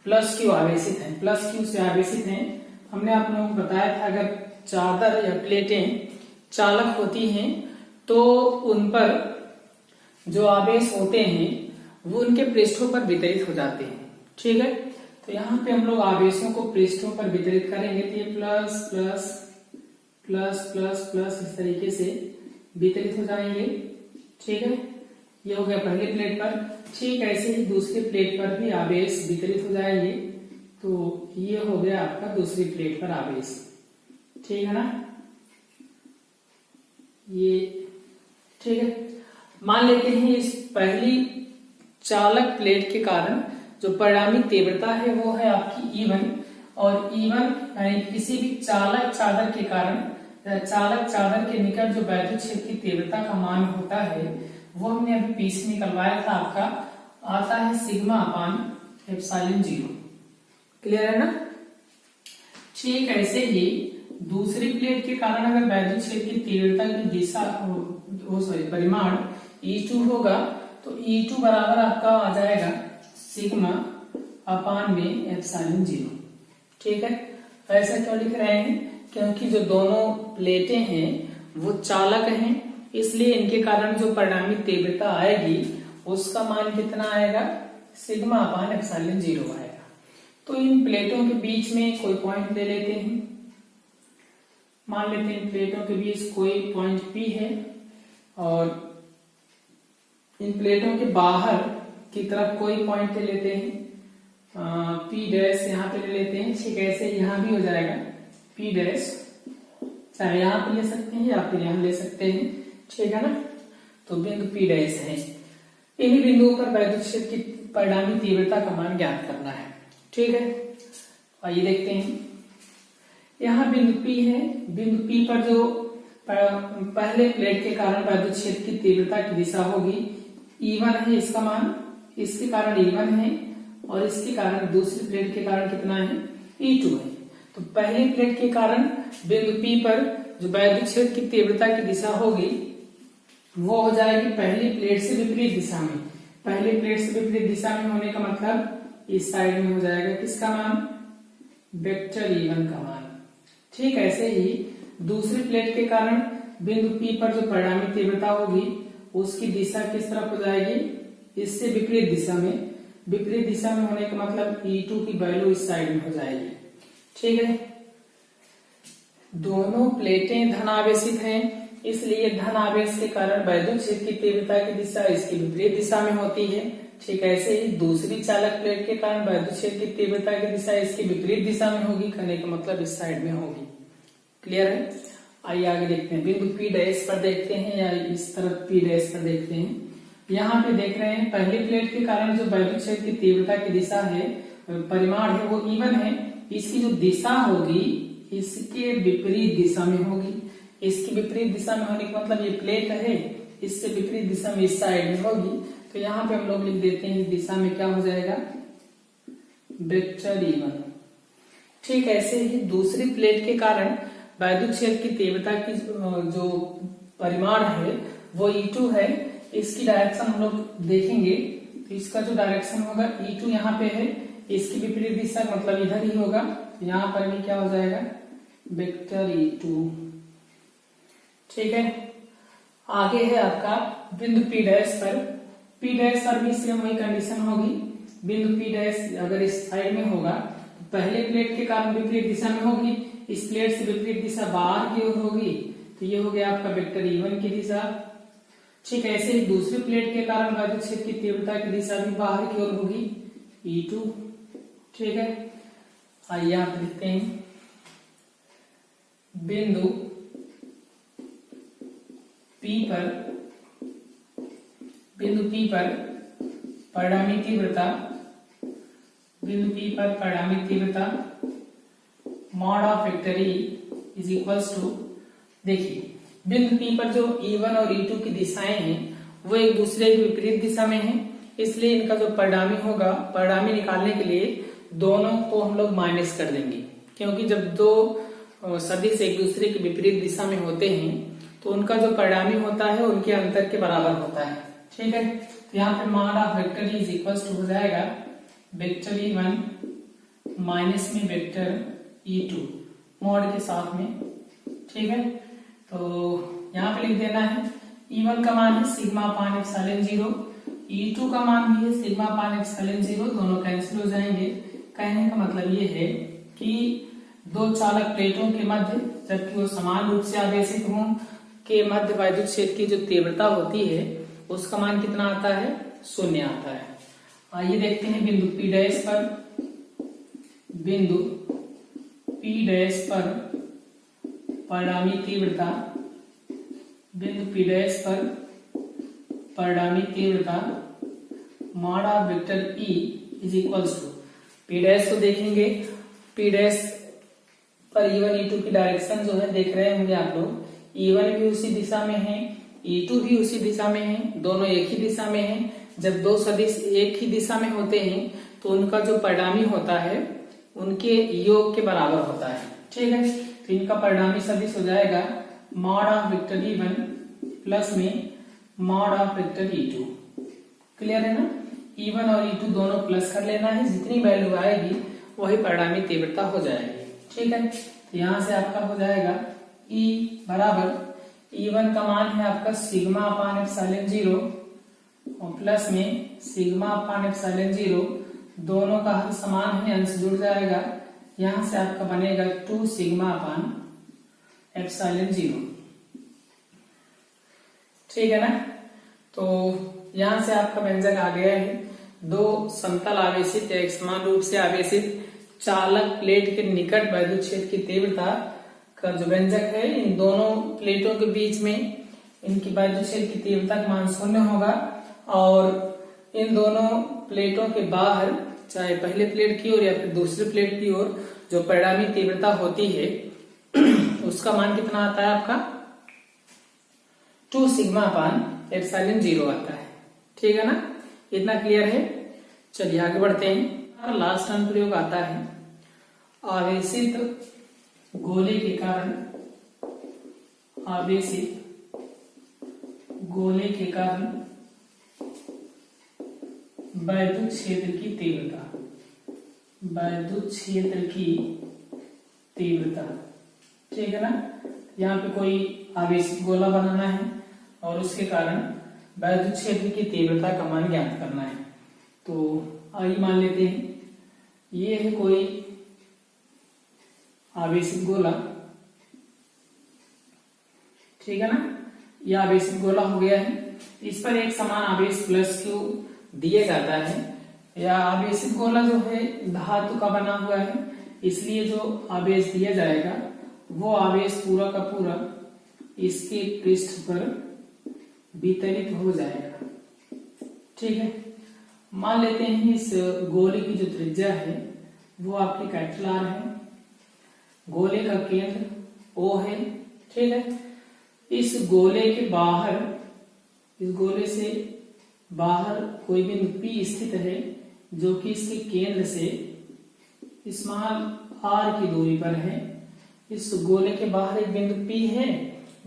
प्लस क्यू आवेशित है, प्लस क्यू से आवेशित है। हमने आप लोगों को बताया था अगर चादर या प्लेटें चालक होती हैं तो उन पर जो आवेश होते हैं वो उनके पृष्ठों पर वितरित हो जाते हैं, ठीक है। तो यहाँ पे हम लोग आवेशों को पृष्ठों पर वितरित करेंगे तो ये plus plus plus plus plus इस तरीके से वितरित हो जाएंगे, ठीक है। ये हो गया पहली प्लेट पर, ठीक ऐसे ही दूसरी प्लेट पर भी आवेश वितरित हो जाएंगे। तो ये हो गया आपका दूसरी प्लेट पर आवेश, ठीक है ना। ये ठीक है। मान लेते हैं इस पहली चालक प्लेट के कारण जो परिणामी तीव्रता है वो है आपकी E1 और E1 यानी किसी भी चालक चादर के कारण चालक चादर के निकट जो वैद्युत क्षेत्र की तीव्रता का मान होता है वो हमने अभी पीछे निकलवाया था, आपका आता है सिग्मा अपान एप्सिलॉन 0, क्लियर है ना। ठीक ऐसे ही दूसरी प्लेट के कारण अगर वैद्युत क्षेत्र की तीव्रता की दिशा परिमाण E2 होगा तो E2 बराबर आपका आ जाएगा सिग्मा अपान में एप्सिलॉन 0, ठीक है। ऐसा क्यों लिख रहे हैं, क्योंकि जो दोनों प्लेटें हैं वो चालक हैं, इसलिए इनके कारण जो परिणामी तीव्रता आएगी उसका मान कितना आएगा, सिग्मा अपान एप्सिलॉन 0 आएगा। तो इन प्लेटों के बीच में कोई पॉइंट ले लेते हैं, मान लेते हैं प्लेटों के बीच कोई पॉइंट P है और इन प्लेटों के बाहर की तरफ कोई पॉइंट ले लेते हैं P डैश यहाँ पे ले लेते हैं। ठीक है, ऐसे यहाँ भी हो जाएगा P डैश, चाहे यहाँ पे ले सकते हैं या फिर यहाँ ले सकते हैं, ठीक है ना। तो बिंदु P डैश है, इन्हीं बिंदुओं पर वैद्युत क्षेत्र की परिणामी तीव्रता का मान ज्ञात करना है। ठीक है, आइए देखते हैं। यहाँ बिंदु P है, बिंदु P पर जो पहले प्लेट के कारण वैद्युत क्षेत्र की तीव्रता की दिशा होगी E1 है इसका मान, इसके कारण E1 है और इसके कारण दूसरी प्लेट के कारण कितना है, E2 है। तो पहली प्लेट के कारण बिंदु P पर जो वैद्युत क्षेत्र की तीव्रता की दिशा होगी वो हो जाएगी पहली प्लेट से विपरीत दिशा में। पहली प्लेट से विपरीत दिशा में होने का मतलब इस साइड में हो जाएगा किसका मान, वेक्टर E1 का मान। ठीक, ऐसे ही दूसरी प्लेट के कारण बिंदु P पर जो परिणामी तीव्रता होगी उसकी दिशा किस तरफ हो जाएगी, इससे विपरीत दिशा में। विपरीत दिशा में होने का मतलब E2 की वैल्यू इस साइड में हो जाएगी। ठीक है, दोनों प्लेटें धनावेशित हैं, इसलिए धन आवेश के कारण वैद्युत क्षेत्र की तीव्रता की दिशा इसकी विपरीत दिशा में होती है। ठीक, ऐसे ही दूसरी चालक प्लेट के कारण वैद्युत क्षेत्र की तीव्रता की दिशा इसकी विपरीत दिशा में होगी, कहने का मतलब इस साइड में होगी। क्लियर है, आइए आगे देखते हैं। बिंदु P डैश पर देखते हैं या इस तरफ P डैश पर देखते हैं। यहाँ पे देख रहे हैं पहली प्लेट के कारण जो वैद्युत क्षेत्र की तीव्रता की दिशा है, परिमाण है, वो E1 है। इसकी जो दिशा होगी इसके विपरीत दिशा में होगी। इसकी विपरीत दिशा में होने का मतलब ये प्लेट है, इससे विपरीत दिशा में इस साइड में होगी। तो यहाँ पे हम लोग लिख देते हैं इस दिशा में क्या हो जाएगा, वेक्टर E1। ठीक, ऐसे ही दूसरी प्लेट के कारण वैद्युत क्षेत्र की तीव्रता की जो परिमाण है वो E2 है। इसकी डायरेक्शन हम लोग देखेंगे, तो इसका जो डायरेक्शन होगा E2 यहाँ पे है, इसकी विपरीत दिशा मतलब इधर ही होगा। यहाँ पर भी क्या हो जाएगा, वेक्टर E2। ठीक है, आगे है आपका बिंदु P डैश पर। P डैश पर भी सेम वही कंडीशन होगी। बिंदु P डैश अगर इस साइड में होगा तो पहले प्लेट के कारण विपरीत दिशा में होगी, इस प्लेट से विपरीत दिशा बाहर की ओर होगी, तो ये हो गया आपका वेक्टर E1 की दिशा। ठीक, ऐसे ही दूसरी प्लेट के कारण वैद्युत क्षेत्र की तीव्रता की दिशा भी बाहर की ओर होगी, E2। ठीक है, आइए आप लिखते हैं बिंदु P पर परिणामी तीव्रता, बिंदु P पर परिणामी तीव्रता mod of vector E is equals to, देखिए बिंदु P पर जो E1 और E2 की दिशाएं हैं वो एक दूसरे की विपरीत दिशा में हैं, इसलिए इनका जो परिणामी होगा, परिणामी निकालने के लिए दोनों को हम लोग माइनस कर देंगे, क्योंकि जब दो सदिश एक दूसरे की विपरीत दिशा में होते हैं तो उनका जो परिणामी होता है उनके अंतर के बराबर होता है। ठीक है, तो यहाँ पे mod of vector E is equals to हो जाएगा वेक्टर E1 माइनस में वेक्टर E2 मॉड के साथ में। ठीक है, तो यहाँ पे लिख देना है E1 का मान है सिग्मा अपान एप्सिलॉन 0, E2 का मान भी है सिग्मा अपान एप्सिलॉन 0, दोनों कैंसिल हो जाएंगे। कहने का मतलब ये है कि दो चालक प्लेटों के मध्य, जबकि वो समान रूप से आवेशित हों, के मध्य वैद्युत क्षेत्र की जो तीव्रता होती है उसका मान कितना आता है, 0 आता है। आइए देखते हैं बिंदु P डैश पर, बिंदु P डैश पर परिणामी तीव्रता, बिंदु P डैश पर परिणामी तीव्रता mod of vector E is equals to, P dash को देखेंगे, P डैश पर E1 E2 की डायरेक्शन जो है देख रहे होंगे आप लोग, E1 भी उसी दिशा में है, E2 भी उसी दिशा में है, दोनों एक ही दिशा में हैं। जब दो सदिश एक ही दिशा में होते हैं तो उनका जो परिणामी होता है उनके योग के बराबर होता है। ठीक है, तो इनका परिणामी सदिश हो जाएगा mod of vector E1 plus में mod of vector E2। Clear है ना, E1 और E2 दोनों प्लस कर लेना है, जितनी वैल्यू आएगी वही परिणामी तीव्रता हो जाएगी। ठीक है, तो यहाँ से आपका हो जाएगा E बराबर E1 का मान है आपका सिग्मा अपान एप्सिलॉन 0 और प्लस में सिग्मा अपान एप्सिलॉन 0, दोनों का हल समान है, अंश जुड़ जाएगा, यहां से आपका बनेगा 2 सिग्मा अपान एप्सिलॉन 0। ठीक है ना। तो यहां से आपका व्यंजक आ गया है। दो समतल आवेशित या एक समान रूप से आवेशित चालक प्लेट के निकट वैद्युत क्षेत्र की तीव्रता का जो व्यंजक है, इन दोनों प्लेटों के बीच में इनकी वैद्युत क्षेत्र की तीव्रता का मान 0 होगा और इन दोनों प्लेटों के बाहर, चाहे पहले प्लेट की ओर या फिर दूसरी प्लेट की ओर, जो परिणामी तीव्रता होती है उसका मान कितना आता है आपका 2 सिग्मा अपान एप्सिलॉन 0 आता है। ठीक है ना, इतना क्लियर है। चलिए आगे बढ़ते हैं। लास्ट अनुप्रयोग आता है आवेशित गोले के कारण, आवेशित गोले के कारण वैद्युत क्षेत्र की तीव्रता, वैद्युत क्षेत्र की तीव्रता। ठीक है ना। यहाँ पे कोई आवेशित गोला बनाना है और उसके कारण वैद्युत क्षेत्र की तीव्रता का मान ज्ञात करना है। तो आइए मान लेते हैं ये है कोई आवेशित गोला। ठीक है ना, यह आवेशित गोला हो गया है। इस पर एक समान आवेश प्लस क्यू दिया जाता है। यह आवेशित गोला जो है धातु का बना हुआ है, इसलिए जो आवेश दिया जाएगा वो आवेश पूरा का पूरा इसके पृष्ठ पर वितरित हो जाएगा। ठीक है, मान लेते हैं इस गोले की जो त्रिज्या है वो आपकी कैपिटल R है, गोले का केंद्र O है। ठीक है, इस गोले के बाहर, इस गोले से बाहर कोई बिंदु P स्थित है जो कि इसके केंद्र से स्मॉल r की दूरी पर है। इस गोले के बाहर एक बिंदु P है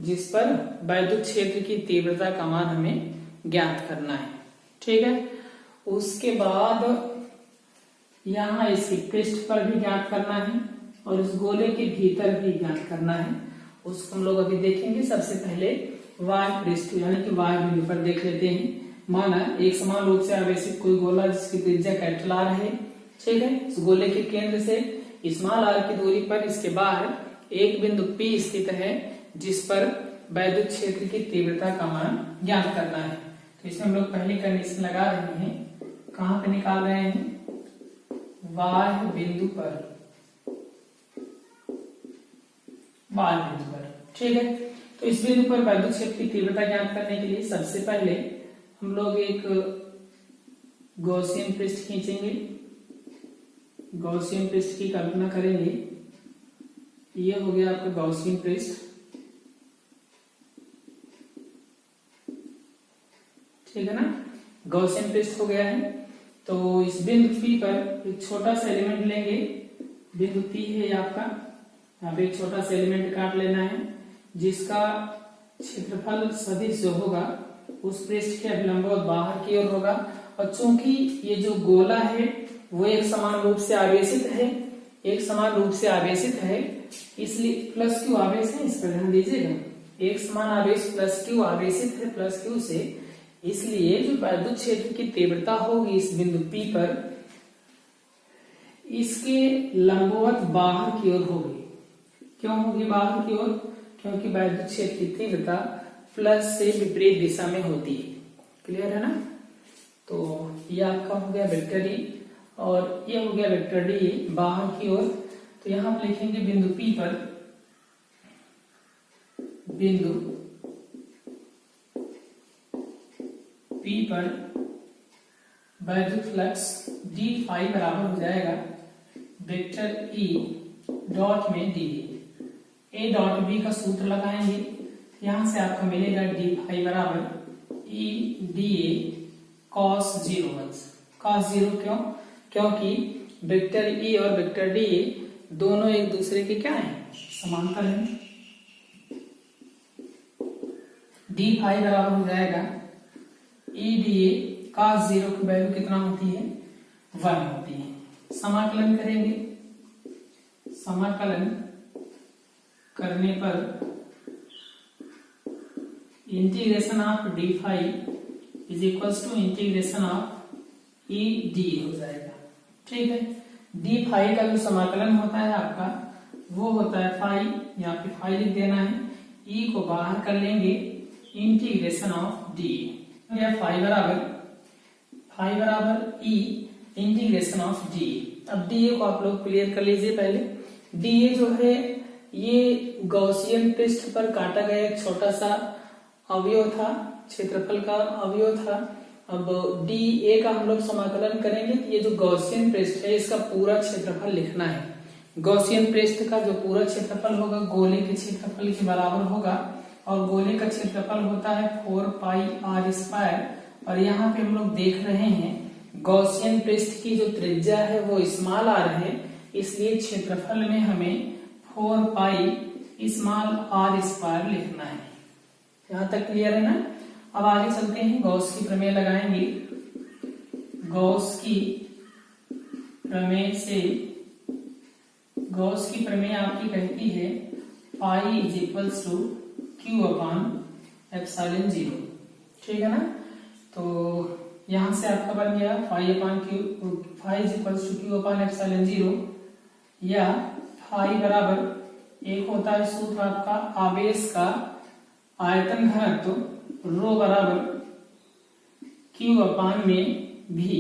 जिस पर वैद्युत क्षेत्र की तीव्रता का मान हमें ज्ञात करना है। ठीक है, उसके बाद यहाँ इसके पृष्ठ पर भी ज्ञात करना है और इस गोले के भीतर भी ज्ञात करना है। उसको हम लोग अभी देखेंगे। सबसे पहले y पृष्ठ यानी कि y बिंदु पर देख लेते हैं। माना एक समान रूप से आवेशित कोई गोला जिसकी त्रिज्या कैपिटल R है। ठीक है, इस गोले के केंद्र से स्मॉल r की दूरी पर इसके बाहर एक बिंदु P स्थित है जिस पर वैद्युत क्षेत्र की तीव्रता का मान ज्ञात करना है। तो इसमें हम लोग पहली कंडीशन लगा रहे हैं। कहां पे निकाल रहे हैं? y बिंदु पर, y बिंदु पर। ठीक है, तो इस बिंदु पर वैद्युत क्षेत्र की तीव्रता ज्ञात करने के लिए सबसे पहले हम लोग एक गॉसियन पृष्ठ खींचेंगे, गॉसियन पृष्ठ की कल्पना करेंगे। ये हो गया आपका गॉसियन पृष्ठ। ठीक है ना, गॉसियन पृष्ठ हो गया है। तो इस बिंदु P पर एक छोटा सा एलिमेंट लेंगे। बिंदु P है आपका, यहाँ पे एक छोटा सा एलिमेंट काट लेना है जिसका क्षेत्रफल सदिश जो होगा उस पृष्ठ के अभिलंबवत बाहर की ओर होगा। और चूंकि ये जो गोला है वो एक समान रूप से आवेशित है, एक समान रूप से आवेशित है, इसलिए प्लस क्यू आवेश है, इस पर ध्यान दीजिएगा। एक समान आवेश प्लस क्यू आवेशित है प्लस क्यू से, इसलिए जो वैद्युत क्षेत्र की तीव्रता होगी इस बिंदु P पर, इसके लंबवत बाहर की ओर होगी। क्यों होगी बाहर की ओर? क्योंकि वैद्युत क्षेत्र की तीव्रता प्लस से विपरीत दिशा में होती है। क्लियर है ना। तो ये आपका हो गया वेक्टर E और ये हो गया वेक्टर D बाहर की ओर। तो यहां हम लिखेंगे बिंदु P पर, बिंदु P पर वैद्युत फ्लक्स d फाई बराबर हो जाएगा वेक्टर E डॉट में dA। A डॉट B का सूत्र लगाएंगे, यहां से आपको मिलेगा d फाई बराबर E dA cos 0 cos 0। क्यों? क्योंकि वेक्टर E और वेक्टर dA दोनों एक दूसरे के क्या हैं? समांतर हैं। d फाई बराबर हो जाएगा E dA cos 0 की वैल्यू कितना होती है? 1 होती है। समाकलन करेंगे, समाकलन करने पर integration of d phi is equals to integration of E d हो जाएगा। ठीक है, डी फाई का जो समाकलन होता है आपका वो होता है फाई, यहाँ पे फाई लिख देना है, ई को बाहर कर लेंगे, इंटीग्रेशन ऑफ डी या फाई बराबर ई इंटीग्रेशन ऑफ डी। अब डी को आप लोग क्लियर कर लीजिए पहले। डी जो है ये गॉसियन पृष्ठ पर काटा गया एक छोटा सा अवयव था, क्षेत्रफल का अवयव था। अब डी ए का हम लोग समाकलन करेंगे तो ये जो गॉसियन पृष्ठ है इसका पूरा क्षेत्रफल लिखना है। गॉसियन पृष्ठ का जो पूरा क्षेत्रफल होगा गोले के क्षेत्रफल के बराबर होगा, और गोले का क्षेत्रफल होता है 4 पाई आर स्क्वायर। और यहाँ पे हम लोग देख रहे हैं गॉसियन पृष्ठ की जो त्रिज्या है वो स्मॉल आर है, इसलिए क्षेत्रफल में हमें 4 पाई स्मॉल आर स्क्वायर लिखना है। यहाँ तक क्लियर है ना। अब आगे चलते हैं, गॉस की प्रमेय लगाएंगे। गॉस की प्रमेय आपकी कहती है phi is equals to Q upon epsilon 0। ठीक है ना। तो यहां से आपका बन गया phi upon Q, phi is equals to Q upon epsilon 0, या फाई बराबर एक होता है सूत्र आपका आवेश का आयतन घनत्व, रो बराबर क्यू अपान में भी।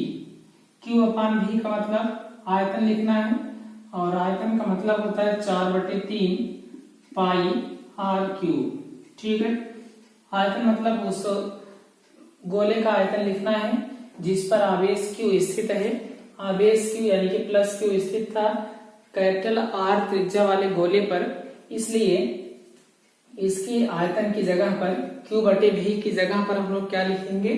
क्यू अपान भी का मतलब आयतन लिखना है, और आयतन का मतलब होता है 4/3 पाई आर क्यूब। ठीक है, आयतन मतलब उस गोले का आयतन लिखना है जिस पर आवेश क्यू स्थित है। आवेश क्यू यानी कि प्लस क्यू स्थित था कैपिटल आर त्रिज्या वाले गोले पर, इसलिए इसकी आयतन की जगह पर Q/V की जगह पर हम लोग क्या लिखेंगे,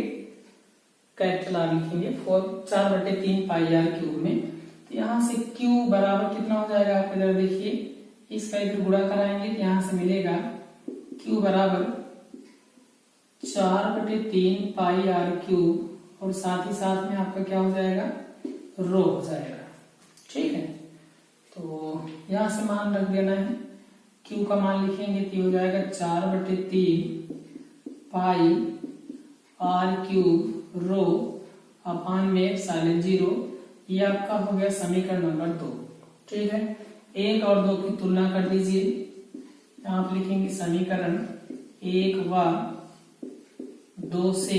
कैपिटल आर लिखेंगे 4/3 पाई आर क्यूब में। तो यहाँ से Q बराबर कितना हो जाएगा आप इधर देखिए, इसका इधर गुणा कराएंगे तो यहाँ से मिलेगा Q बराबर 4/3 पाई आर क्यूब, और साथ ही साथ में आपका क्या हो जाएगा, रो हो जाएगा। ठीक है, तो यहाँ से मान रख देना है, Q का मान लिखेंगे तो हो जाएगा 4/3 पाई आर क्यूब रो अपान में एप्सिलॉन 0। ये आपका हो गया समीकरण नंबर 2। ठीक है, 1 और 2 की तुलना कर दीजिए। यहाँ आप लिखेंगे समीकरण 1 व 2 से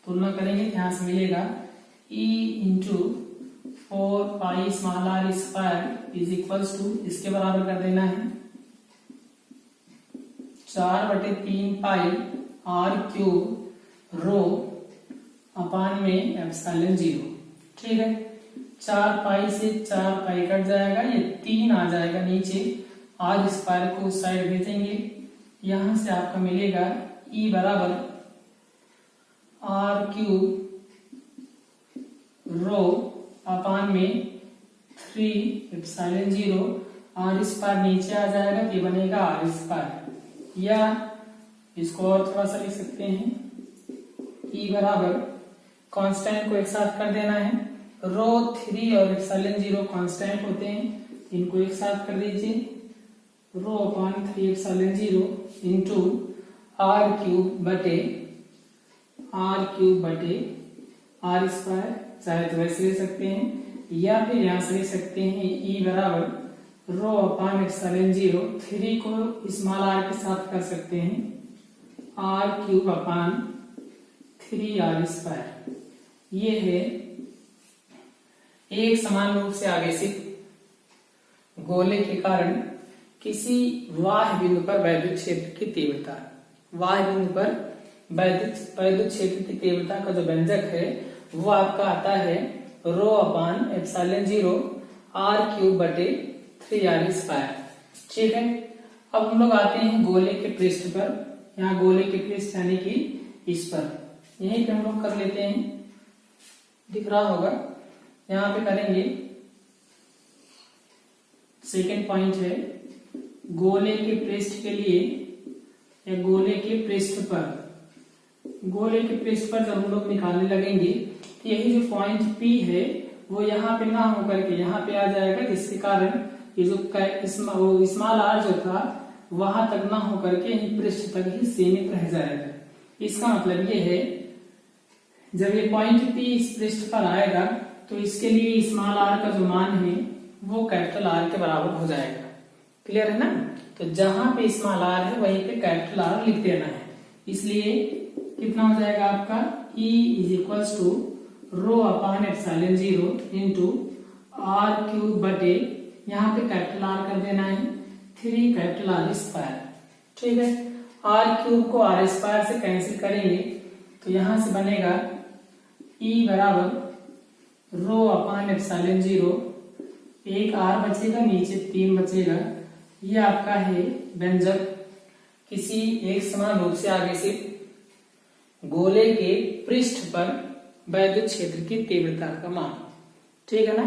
तुलना करेंगे, यहाँ से मिलेगा E into 4 pi small r square is equals to, इसके बराबर कर देना है 4/3 पाई आर क्यूब रो अपान में एप्सिलॉन 0। ठीक है, 4 पाई से 4 पाई कट जाएगा, ये 3 आ जाएगा नीचे, आर स्क्वायर को उस साइड भेजेंगे, यहां से आपका मिलेगा E बराबर आर क्यूब रो अपान में 3 एप्सिलॉन 0, आर स्क्वायर नीचे आ जाएगा, ये बनेगा आर स्क्वायर, या इसको और थोड़ा सा लिख सकते हैं, E बराबर कांस्टेंट को एक साथ कर देना है, रो 3 और एप्सिलॉन 0 कांस्टेंट होते हैं, इनको एक साथ कर दीजिए, rho upon 3 epsilon 0 into r cube बटे आर स्क्वायर, चाहे तो वैसे ले सकते हैं या फिर यहां से ले सकते हैं E बराबर रो अपॉन एप्सिलॉन 0, 3 को स्मॉल आर के साथ कर सकते हैं, r cube upon 3 r square. ये है एक समान रूप से आवेशित गोले के कारण किसी बाह्य बिंदु पर वैद्युत क्षेत्र की तीव्रता। बाह्य बिंदु पर वैद्युत क्षेत्र की तीव्रता का जो व्यंजक है वो आपका आता है rho upon epsilon 0 r cube बटे 3 आर स्क्वायर। ठीक है, अब हम लोग आते हैं गोले के पृष्ठ पर। यहाँ गोले के पृष्ठ यानी कि इस पर, यहीं पे हम लोग कर लेते हैं, दिख रहा होगा, यहाँ पे करेंगे। सेकेंड पॉइंट है गोले के पृष्ठ के लिए, या गोले के पृष्ठ पर, गोले के पृष्ठ पर जब हम लोग निकालने लगेंगे तो यही जो पॉइंट P है वो यहाँ पे ना होकर के यहाँ पे आ जाएगा, जिसके कारण ये जो स्मॉल आर जो था वहां तक ना होकर के ही पृष्ठ तक ही सीमित रह जाएगा। इसका मतलब ये है जब ये पॉइंट P इस पृष्ठ पर आएगा तो इसके लिए स्मॉल r का जो मान है वो कैपिटल R के बराबर हो जाएगा। क्लियर है ना? तो जहां पे स्मॉल r है वहीं पे कैपिटल R लिख देना है। इसलिए कितना हो जाएगा आपका E is equals to rho upon epsilon 0 into r cube बटे यहाँ पे कैपिटल R कर देना है 3 कैपिटल R स्क्वायर। ठीक है, r क्यूब को r स्क्वायर से कैंसिल करेंगे तो यहां से बनेगा E बराबर रो अपॉन एप्सिलॉन 0, एक r बचेगा नीचे 3 बचेगा। ये आपका है व्यंजक किसी एक समान रूप से आवेशित गोले के पृष्ठ पर वैद्युत क्षेत्र की तीव्रता का मान। ठीक है ना?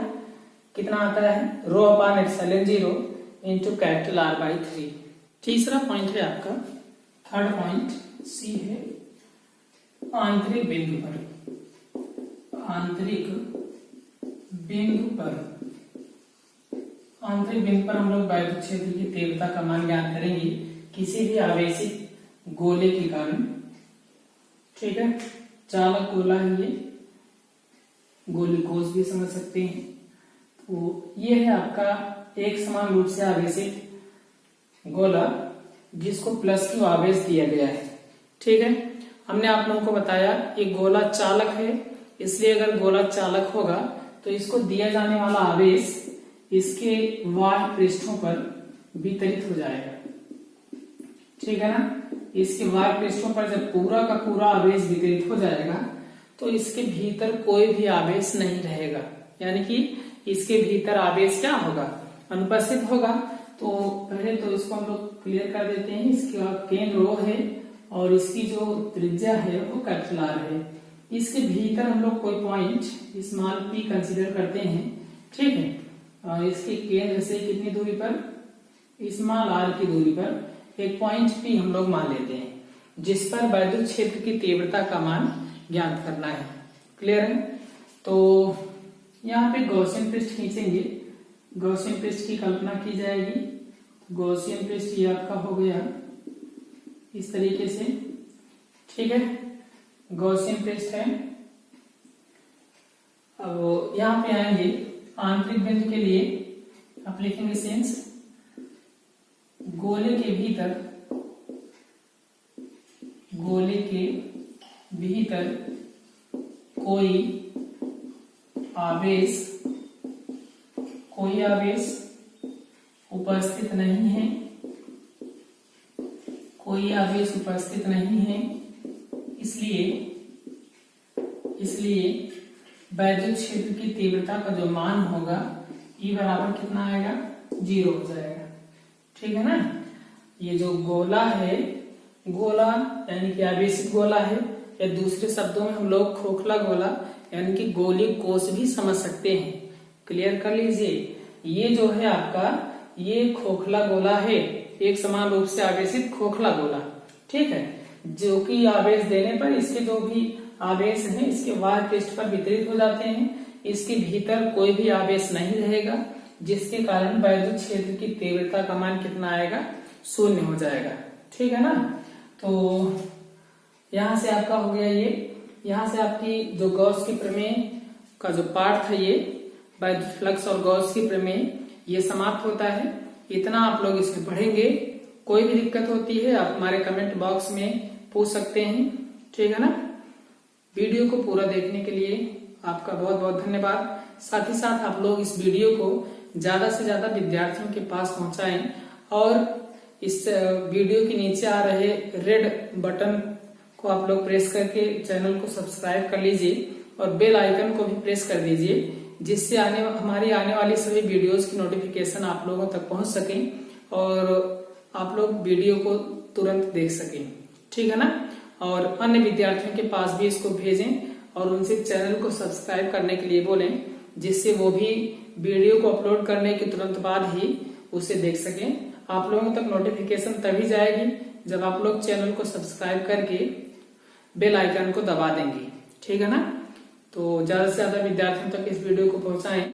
कितना आता है? Rho upon epsilon 0 into capital R by 3। तीसरा पॉइंट है आपका, थर्ड पॉइंट सी है आंतरिक बिंदु पर। आंतरिक बिंदु पर हम लोग वैद्युत क्षेत्र की तीव्रता का मान ज्ञात करेंगे किसी भी आवेशित गोले के कारण। ठीक है, चालक गोला है ये, गोलीकोष भी समझ सकते हैं। तो ये है आपका एक समान रूप से आवेशित गोला जिसको प्लस क्यू आवेश दिया गया है। ठीक है, हमने आप लोगों को बताया ये गोला चालक है, इसलिए अगर गोला चालक होगा तो इसको दिया जाने वाला आवेश इसके बाह्य पृष्ठों पर वितरित हो जाएगा। ठीक है ना? इसके बाह्य पृष्ठों पर जब पूरा का पूरा आवेश वितरित हो जाएगा तो इसके भीतर कोई भी आवेश नहीं रहेगा, यानी कि इसके भीतर आवेश क्या होगा? अनुपस्थित होगा। तो पहले तो इसको हम लोग क्लियर कर देते हैं। इसका केंद्र O है और इसकी जो त्रिज्या है वो कैपिटल R है। इसके भीतर हम लोग कोई पॉइंट स्मॉल p कंसीडर करते हैं। ठीक है, और इसके केंद्र से कितनी दूरी पर? स्मॉल r की दूरी पर एक पॉइंट p हम लोग मान लेते हैं जिस पर वैद्युत क्षेत्र की तीव्रता का मान ज्ञात करना है। क्लियर है? तो यहाँ पे गॉसियन पृष्ठ खींचेंगे। गॉसियन पृष्ठ की कल्पना की जाएगी। गॉसियन पृष्ठ ये आपका हो गया इस तरीके से। ठीक है, गॉसियन पृष्ठ है। अब यहाँ पे आएंगे आंतरिक बिंदु के लिए आप लिखेंगे सेंस गोले के भीतर कोई आवेश उपस्थित नहीं है, कोई आवेश उपस्थित नहीं है। इसलिए वैद्युत क्षेत्र की तीव्रता का जो मान होगा E बराबर कितना आएगा? 0 हो जाएगा। ठीक है ना? ये जो गोला है, गोला यानी कि आवेशित गोला है, या दूसरे शब्दों में हम लोग खोखला गोला यानी कि गोली कोष भी समझ सकते हैं। क्लियर कर लीजिए, ये जो है आपका ये खोखला गोला है, एक समान रूप से आवेशित खोखला गोला। ठीक है, जो कि आवेश देने पर इसके जो भी आवेश हैं इसके बाह्य पृष्ठ पर वितरित हो जाते हैं। इसके भीतर कोई भी आवेश नहीं रहेगा, जिसके कारण वैद्युत क्षेत्र की तीव्रता का मान कितना आएगा? 0 हो जाएगा। ठीक है ना? तो यहां से आपका हो गया ये। यहां से आपकी जो गॉस की प्रमेय का जो पार्ट था ये वैद्युत फ्लक्स और गॉस की प्रमेय ये समाप्त होता है। इतना आप लोग इसमें पढ़ेंगे। कोई भी दिक्कत होती है आप हमारे कमेंट बॉक्स में पूछ सकते हैं। ठीक है ना? वीडियो को पूरा देखने के लिए आपका बहुत बहुत धन्यवाद। साथ ही साथ आप लोग इस वीडियो को ज्यादा से ज्यादा विद्यार्थियों के पास पहुंचाएं और इस वीडियो के नीचे आ रहे रेड बटन को आप लोग प्रेस करके चैनल को सब्सक्राइब कर लीजिए और बेल आइकन को भी प्रेस कर दीजिए, जिससे हमारी आने वाली सभी वीडियोस की नोटिफिकेशन आप लोगों तक पहुंच सकें और आप लोग वीडियो को तुरंत देख सकें। ठीक है ना? और अन्य विद्यार्थियों के पास भी इसको भेजें और उनसे चैनल को सब्सक्राइब करने के लिए बोलें, जिससे वो भी वीडियो को अपलोड करने के तुरंत बाद ही उसे देख सकें। आप लोगों तक नोटिफिकेशन तभी जाएगी जब आप लोग चैनल को सब्सक्राइब करके बेल आइकन को दबा देंगे। ठीक है ना? तो ज्यादा से ज्यादा विद्यार्थियों तक इस वीडियो को पहुंचाएं।